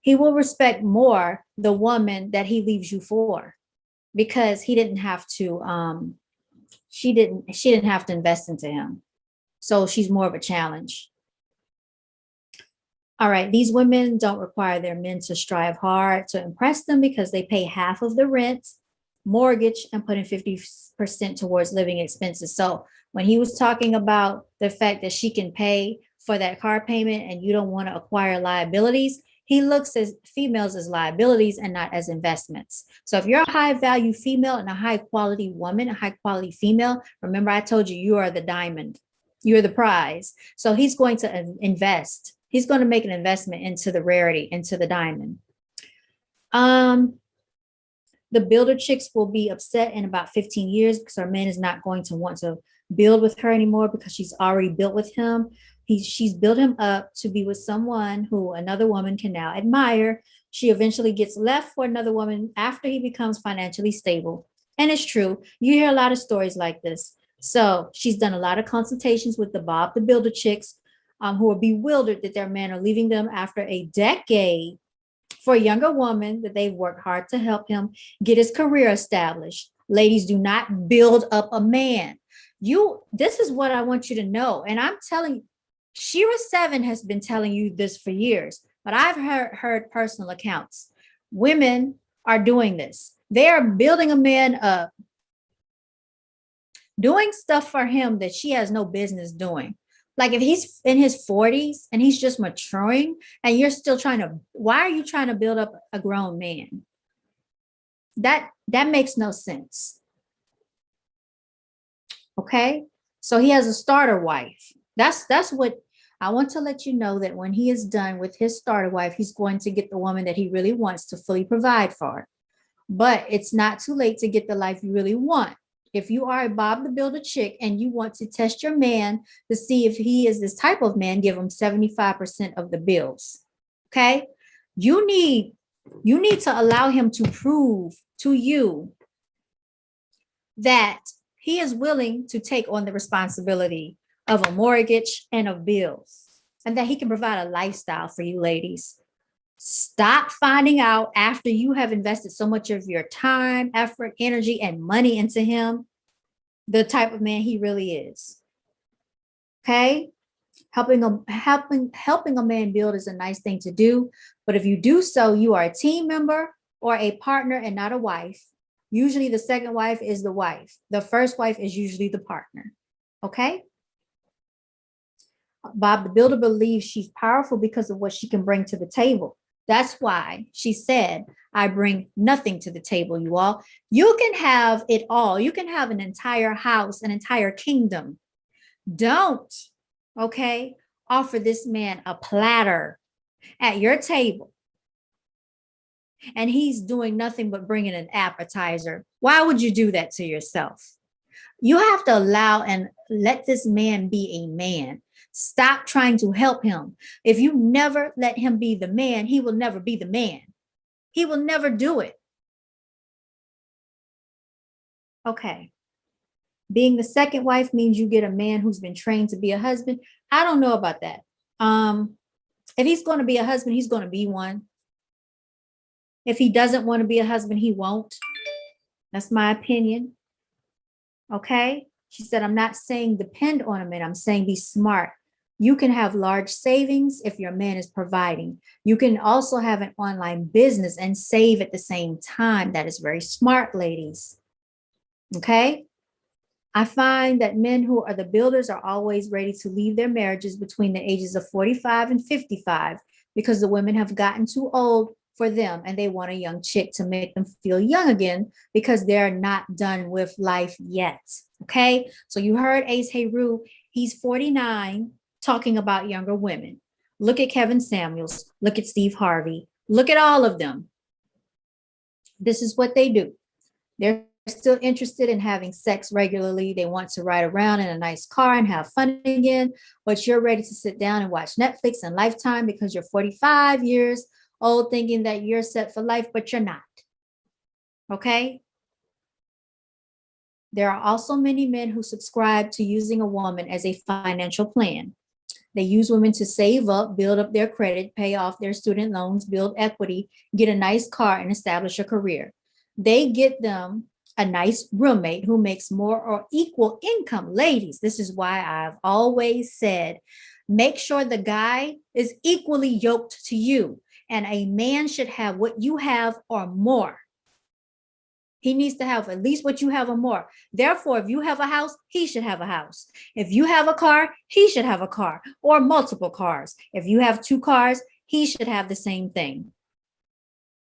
He will respect more the woman that he leaves you for because he didn't have to she didn't have to invest into him. So she's more of a challenge. All right, these women don't require their men to strive hard to impress them because they pay half of the rent, mortgage, and put in 50% towards living expenses. So when he was talking about the fact that she can pay for that car payment and you don't want to acquire liabilities, he looks at females as liabilities and not as investments. So if you're a high value female and a high quality woman, a high quality female, remember I told you, you are the diamond, you're the prize. So he's going to invest. He's going to make an investment into the rarity, into the diamond. The builder chicks will be upset in about 15 years because our man is not going to want to build with her anymore because she's already built with him. She's built him up to be with someone who another woman can now admire. She eventually gets left for another woman after he becomes financially stable. And it's true. You hear a lot of stories like this. So she's done a lot of consultations with the Bob the Builder chicks who are bewildered that their men are leaving them after a decade for a younger woman that they've worked hard to help him get his career established. Ladies, do not build up a man. This is what I want you to know. And I'm telling you, Shira 7 has been telling you this for years, but I've heard personal accounts. Women are doing this. They are building a man up, doing stuff for him that she has no business doing. Like if he's in his 40s and he's just maturing and you're still why are you trying to build up a grown man? That makes no sense. Okay. So he has a starter wife. That's what I want to let you know, that when he is done with his starter wife, he's going to get the woman that he really wants to fully provide for. But it's not too late to get the life you really want. If you are a Bob the Builder chick and you want to test your man to see if he is this type of man, give him 75% of the bills. Okay. You need to allow him to prove to you that he is willing to take on the responsibility of a mortgage and of bills, and that he can provide a lifestyle for you ladies. Stop finding out after you have invested so much of your time, effort, energy, and money into him, the type of man he really is. Okay? Helping a man build is a nice thing to do, but if you do so, you are a team member or a partner and not a wife. Usually the second wife is the wife. The first wife is usually the partner. Okay? Bob the Builder believes she's powerful because of what she can bring to the table. That's why she said, I bring nothing to the table, you all. You can have it all. You can have an entire house, an entire kingdom. Don't, okay, offer this man a platter at your table and he's doing nothing but bringing an appetizer. Why would you do that to yourself? You have to allow and let this man be a man. Stop trying to help him. If you never let him be the man, he will never be the man. He will never do it. Okay. Being the second wife means you get a man who's been trained to be a husband. I don't know about that. If he's going to be a husband, he's going to be one. If he doesn't want to be a husband, he won't. That's my opinion. Okay. She said, I'm not saying depend on a man. I'm saying be smart. You can have large savings if your man is providing. You can also have an online business and save at the same time. That is very smart, ladies. Okay. I find that men who are the builders are always ready to leave their marriages between the ages of 45 and 55 because the women have gotten too old for them and they want a young chick to make them feel young again because they're not done with life yet. Okay. So you heard Ace Heru. He's 49 talking about younger women. Look at Kevin Samuels. Look at Steve Harvey. Look at all of them. This is what they do. They're still interested in having sex regularly. They want to ride around in a nice car and have fun again, but you're ready to sit down and watch Netflix and Lifetime because you're 45 years old thinking that you're set for life, but you're not. Okay? There are also many men who subscribe to using a woman as a financial plan. They use women to save up, build up their credit, pay off their student loans, build equity, get a nice car, and establish a career. They get them a nice roommate who makes more or equal income. Ladies, this is why I've always said, make sure the guy is equally yoked to you, and a man should have what you have or more. He needs to have at least what you have or more. Therefore, if you have a house, he should have a house. If you have a car, he should have a car or multiple cars. If you have 2 cars, he should have the same thing.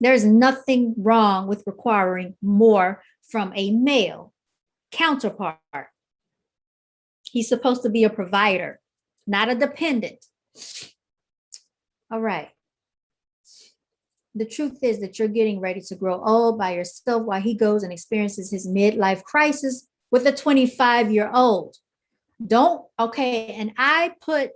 There's nothing wrong with requiring more from a male counterpart. He's supposed to be a provider, not a dependent. All right. The truth is that you're getting ready to grow old by yourself while he goes and experiences his midlife crisis with a 25-year-old. And I put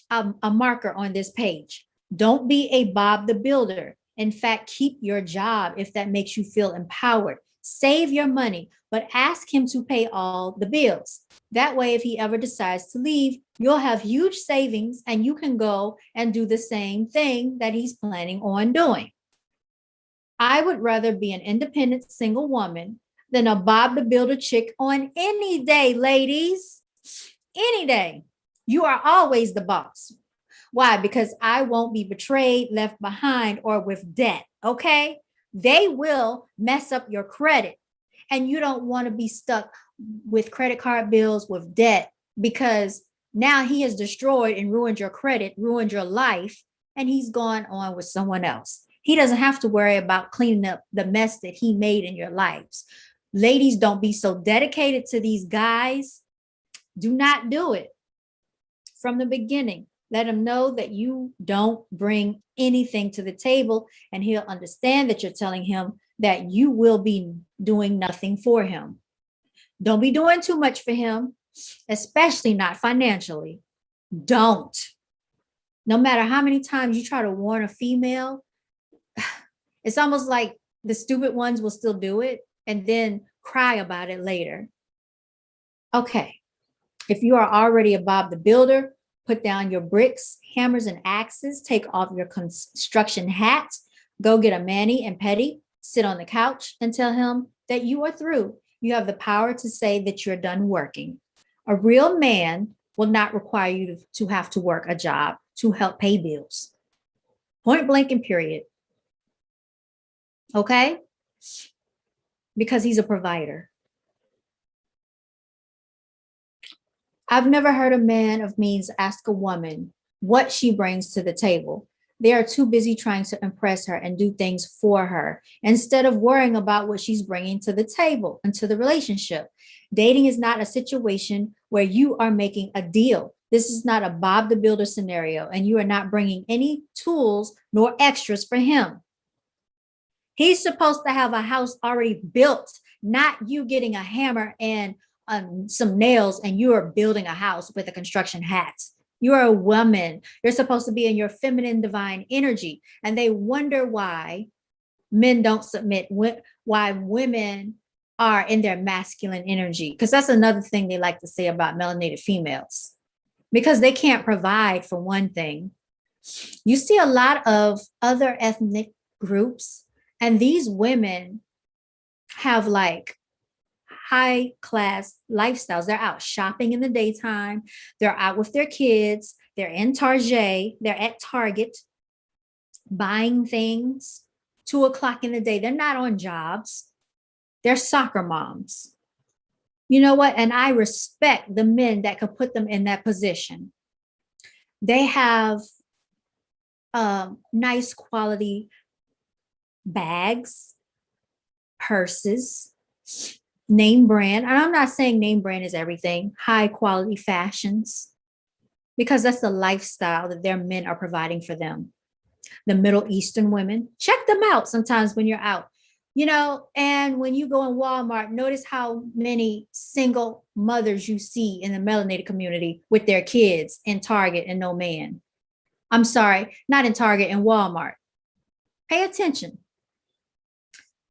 a marker on this page. Don't be a Bob the Builder. In fact, keep your job if that makes you feel empowered. Save your money, but ask him to pay all the bills. That way, if he ever decides to leave, you'll have huge savings and you can go and do the same thing that he's planning on doing. I would rather be an independent single woman than a Bob the Builder chick on any day, ladies. Any day. You are always the boss. Why? Because I won't be betrayed, left behind, or with debt, okay? They will mess up your credit, and you don't want to be stuck with credit card bills, with debt, because now he has destroyed and ruined your credit, ruined your life, and he's gone on with someone else. He doesn't have to worry about cleaning up the mess that he made in your lives. Ladies, don't be so dedicated to these guys. Do not do it from the beginning. Let him know that you don't bring anything to the table, and he'll understand that you're telling him that you will be doing nothing for him. Don't be doing too much for him, especially not financially. Don't. No matter how many times you try to warn a female, it's almost like the stupid ones will still do it and then cry about it later. Okay. If you are already a Bob the Builder, put down your bricks, hammers, and axes, take off your construction hat, go get a mani and pedi, sit on the couch and tell him that you are through. You have the power to say that you're done working. A real man will not require you to have to work a job to help pay bills. Point blank and period. Okay? Because he's a provider. I've never heard a man of means ask a woman what she brings to the table. They are too busy trying to impress her and do things for her instead of worrying about what she's bringing to the table and to the relationship. Dating is not a situation where you are making a deal. This is not a Bob the Builder scenario, and you are not bringing any tools nor extras for him. He's supposed to have a house already built, not you getting a hammer and some nails and you are building a house with a construction hat. You're a woman. You're supposed to be in your feminine divine energy. And they wonder why men don't submit, why women are in their masculine energy. Because that's another thing they like to say about melanated females. Because they can't provide, for one thing. You see a lot of other ethnic groups, and these women have like high class lifestyles. They're out shopping in the daytime. They're out with their kids. They're in Target. They're at Target buying things 2:00 in the day. They're not on jobs. They're soccer moms. You know what? And I respect the men that could put them in that position. They have nice quality bags, purses, name brand. And I'm not saying name brand is everything, high quality fashions, because that's the lifestyle that their men are providing for them. The Middle Eastern women, check them out sometimes when you're out, you know, and when you go in Walmart, notice how many single mothers you see in the melanated community with their kids in Target and no man. I'm sorry, not in Target, in Walmart. Pay attention.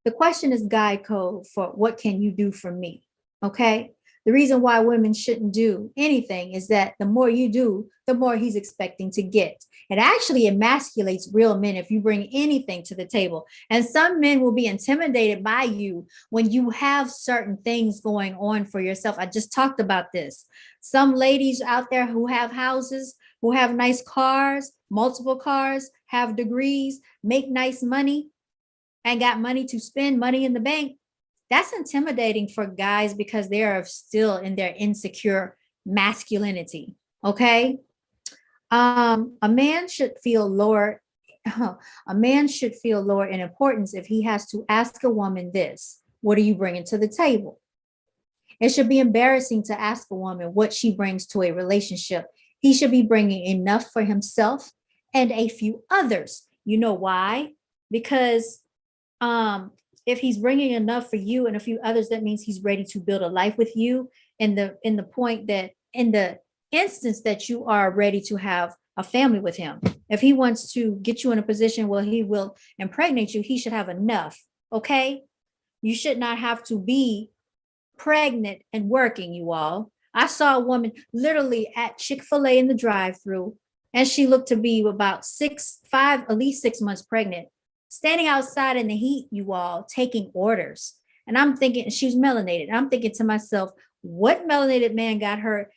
The question is guide code for what can you do for me? Okay. The reason why women shouldn't do anything is that the more you do, the more he's expecting to get. It actually emasculates real men if you bring anything to the table. And some men will be intimidated by you when you have certain things going on for yourself. I just talked about this. Some ladies out there who have houses, who have nice cars, multiple cars, have degrees, make nice money, and got money to spend, money in the bank. That's intimidating for guys because they are still in their insecure masculinity. Okay. A man should feel lower. A man should feel lower in importance if he has to ask a woman this: what are you bringing to the table? It should be embarrassing to ask a woman what she brings to a relationship. He should be bringing enough for himself and a few others. You know why? Because if he's bringing enough for you and a few others, that means he's ready to build a life with you. In the point that in the instance that you are ready to have a family with him, if he wants to get you in a position where he will impregnate you, he should have enough. Okay, you should not have to be pregnant and working. You all, I saw a woman literally at Chick-fil-A in the drive-through, and she looked to be about at least 6 months pregnant, standing outside in the heat, you all, taking orders. And I'm thinking, she's melanated. I'm thinking to myself, what melanated man got her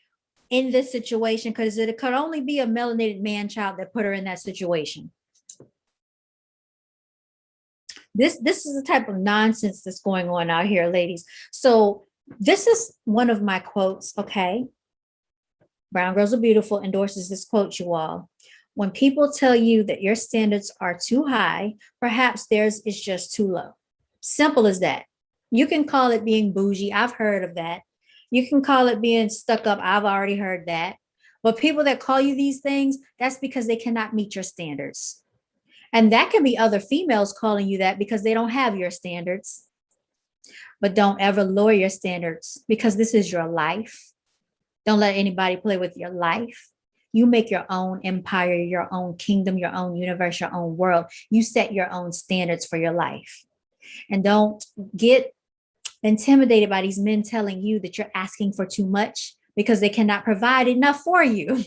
in this situation? Because it could only be a melanated man child that put her in that situation. This is the type of nonsense that's going on out here, ladies. So this is one of my quotes, okay? Brown Girls Are Beautiful endorses this quote, you all. When people tell you that your standards are too high, perhaps theirs is just too low. Simple as that. You can call it being bougie. I've heard of that. You can call it being stuck up. I've already heard that. But people that call you these things, that's because they cannot meet your standards. And that can be other females calling you that because they don't have your standards. But don't ever lower your standards because this is your life. Don't let anybody play with your life. You make your own empire, your own kingdom, your own universe, your own world. You set your own standards for your life. And don't get intimidated by these men telling you that you're asking for too much because they cannot provide enough for you.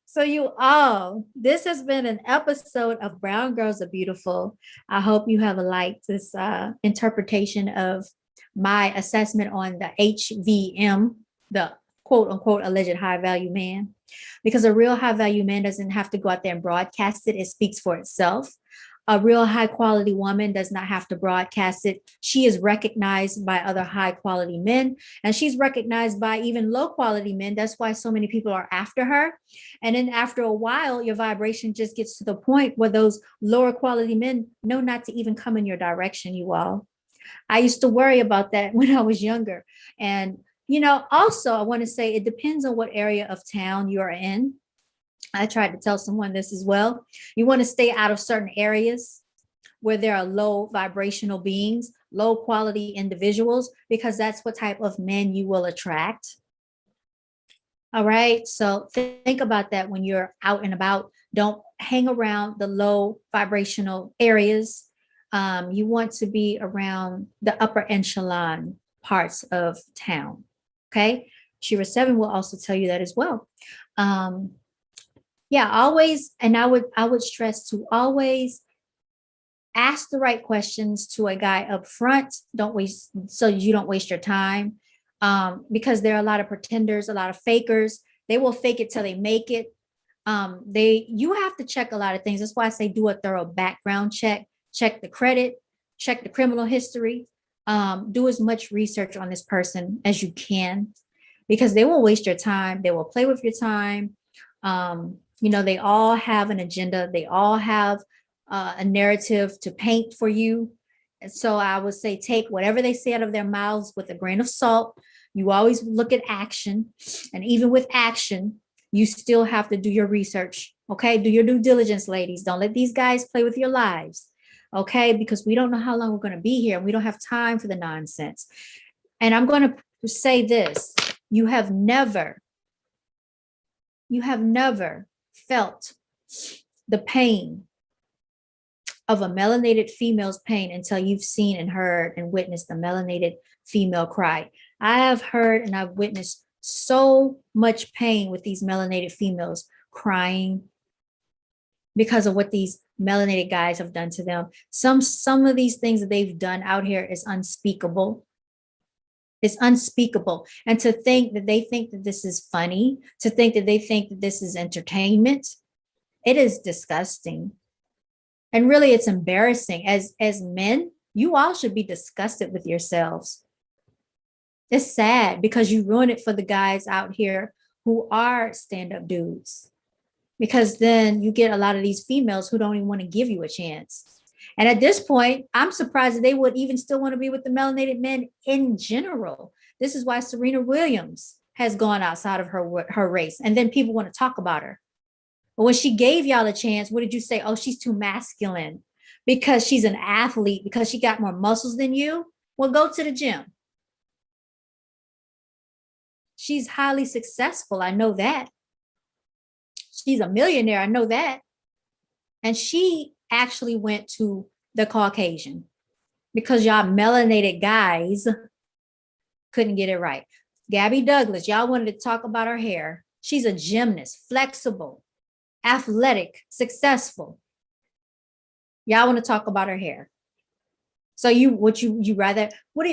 So you all, this has been an episode of Brown Girls Are Beautiful. I hope you have liked this interpretation of my assessment on the HVM, the quote unquote alleged high value man, because a real high value man doesn't have to go out there and broadcast it. It speaks for itself. A real high quality woman does not have to broadcast it. She is recognized by other high quality men, and she's recognized by even low quality men. That's why so many people are after her. And then after a while, your vibration just gets to the point where those lower quality men know not to even come in your direction, you all. I used to worry about that when I was younger. And also, I want to say it depends on what area of town you're in. I tried to tell someone this as well. You want to stay out of certain areas where there are low vibrational beings, low quality individuals, because that's what type of men you will attract. All right. So think about that when you're out and about. Don't hang around the low vibrational areas. You want to be around the upper echelon parts of town. Okay. Shira 7 will also tell you that as well. Yeah, always. And I would stress to always ask the right questions to a guy up front. So you don't waste your time. Because there are a lot of pretenders, a lot of fakers. They will fake it till they make it. You have to check a lot of things. That's why I say do a thorough background check. Check the credit, check the criminal history. Do as much research on this person as you can, because they will waste your time. They will play with your time. They all have an agenda. They all have a narrative to paint for you. And so I would say take whatever they say out of their mouths with a grain of salt. You always look at action. And even with action, you still have to do your research. Okay, do your due diligence, ladies. Don't let these guys play with your lives. Okay, because we don't know how long we're going to be here. And we don't have time for the nonsense. And I'm going to say this. You have never felt the pain of a melanated female's pain until you've seen and heard and witnessed the melanated female cry. I have heard and I've witnessed so much pain with these melanated females crying because of what these melanated guys have done to them. Some of these things that they've done out here is unspeakable. It's unspeakable. And to think that they think that this is funny, to think that they think that this is entertainment, it is disgusting. And really, it's embarrassing. As men, you all should be disgusted with yourselves. It's sad because you ruin it for the guys out here who are stand-up dudes. Because then you get a lot of these females who don't even want to give you a chance. And at this point, I'm surprised that they would even still want to be with the melanated men in general. This is why Serena Williams has gone outside of her race. And then people want to talk about her. But when she gave y'all a chance, what did you say? Oh, she's too masculine because she's an athlete, because she got more muscles than you. Well, go to the gym. She's highly successful. I know that. She's a millionaire. I know that. And she actually went to the Caucasian because y'all melanated guys couldn't get it right. Gabby Douglas, y'all wanted to talk about her hair. She's a gymnast, flexible, athletic, successful. Y'all want to talk about her hair. So you rather, what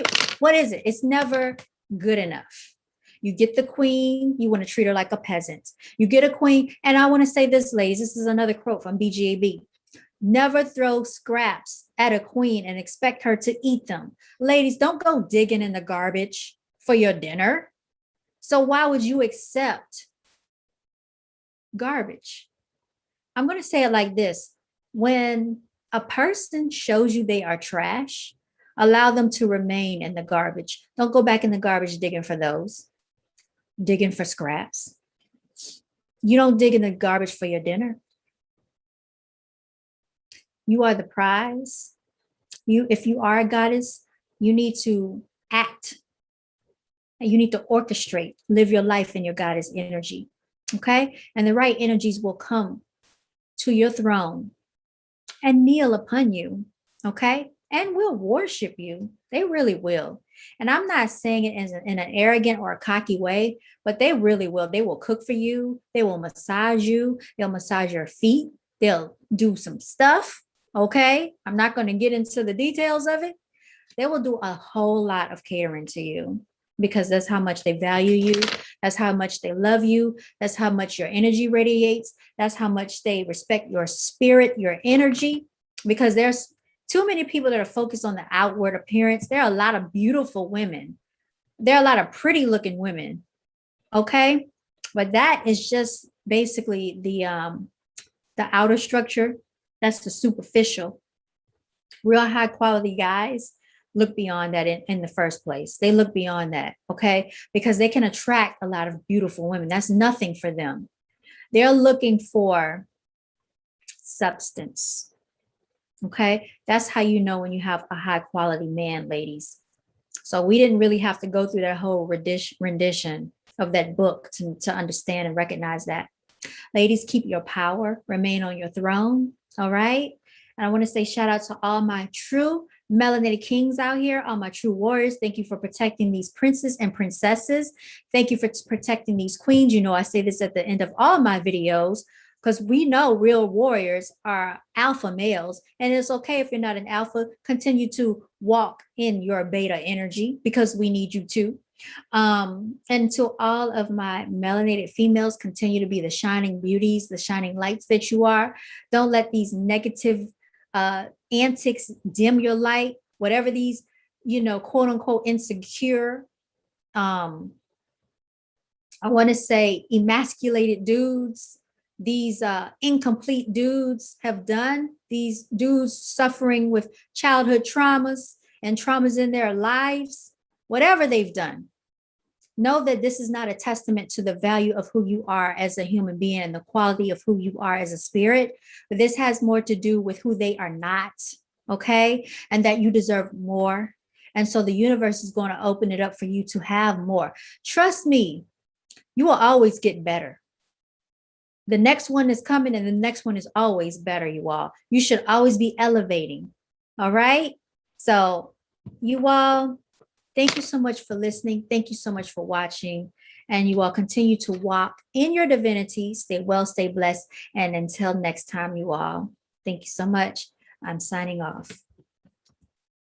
is it? It's never good enough. You get the queen, you want to treat her like a peasant. You get a queen, and I want to say this, ladies, this is another quote from BGAB. Never throw scraps at a queen and expect her to eat them. Ladies, don't go digging in the garbage for your dinner. So why would you accept garbage? I'm going to say it like this. When a person shows you they are trash, allow them to remain in the garbage. Don't go back in the garbage digging for those. Digging for scraps. You don't dig in the garbage for your dinner. You are the prize. If you are a goddess, you need to act. You need to orchestrate, live your life in your goddess energy. Okay? And the right energies will come to your throne and kneel upon you. Okay? And will worship you. They really will. And I'm not saying it in an arrogant or a cocky way, but they really will. They will cook for you. They will massage you. They'll massage your feet. They'll do some stuff. Okay. I'm not going to get into the details of it. They will do a whole lot of catering to you because that's how much they value you. That's how much they love you. That's how much your energy radiates. That's how much they respect your spirit, your energy, because there's too many people that are focused on the outward appearance. There are a lot of beautiful women. There are a lot of pretty looking women. Okay. But that is just basically the outer structure. That's the superficial. Real high quality guys look beyond that in the first place. They look beyond that. Okay. Because they can attract a lot of beautiful women. That's nothing for them. They're looking for substance. Okay, that's how you know when you have a high quality man, ladies. So we didn't really have to go through that whole rendition of that book to understand and recognize that. Ladies, keep your power, remain on your throne. All right. And I want to say shout out to all my true melanated kings out here, all my true warriors. Thank you for protecting these princes and princesses. Thank you for protecting these queens. You know, I say this at the end of all my videos, because we know real warriors are alpha males. And it's okay if you're not an alpha, continue to walk in your beta energy because we need you to. And to all of my melanated females, continue to be the shining beauties, the shining lights that you are. Don't let these negative antics dim your light, whatever these, quote unquote, insecure, I want to say emasculated dudes, these incomplete dudes have done, these dudes suffering with childhood traumas and traumas in their lives, whatever they've done. Know that this is not a testament to the value of who you are as a human being and the quality of who you are as a spirit, but this has more to do with who they are not, okay? And that you deserve more. And so the universe is going to open it up for you to have more. Trust me, you will always get better. The next one is coming, and the next one is always better, you all. You should always be elevating. All right. So, you all, thank you so much for listening. Thank you so much for watching. And you all continue to walk in your divinity. Stay well, stay blessed. And until next time, you all, thank you so much. I'm signing off.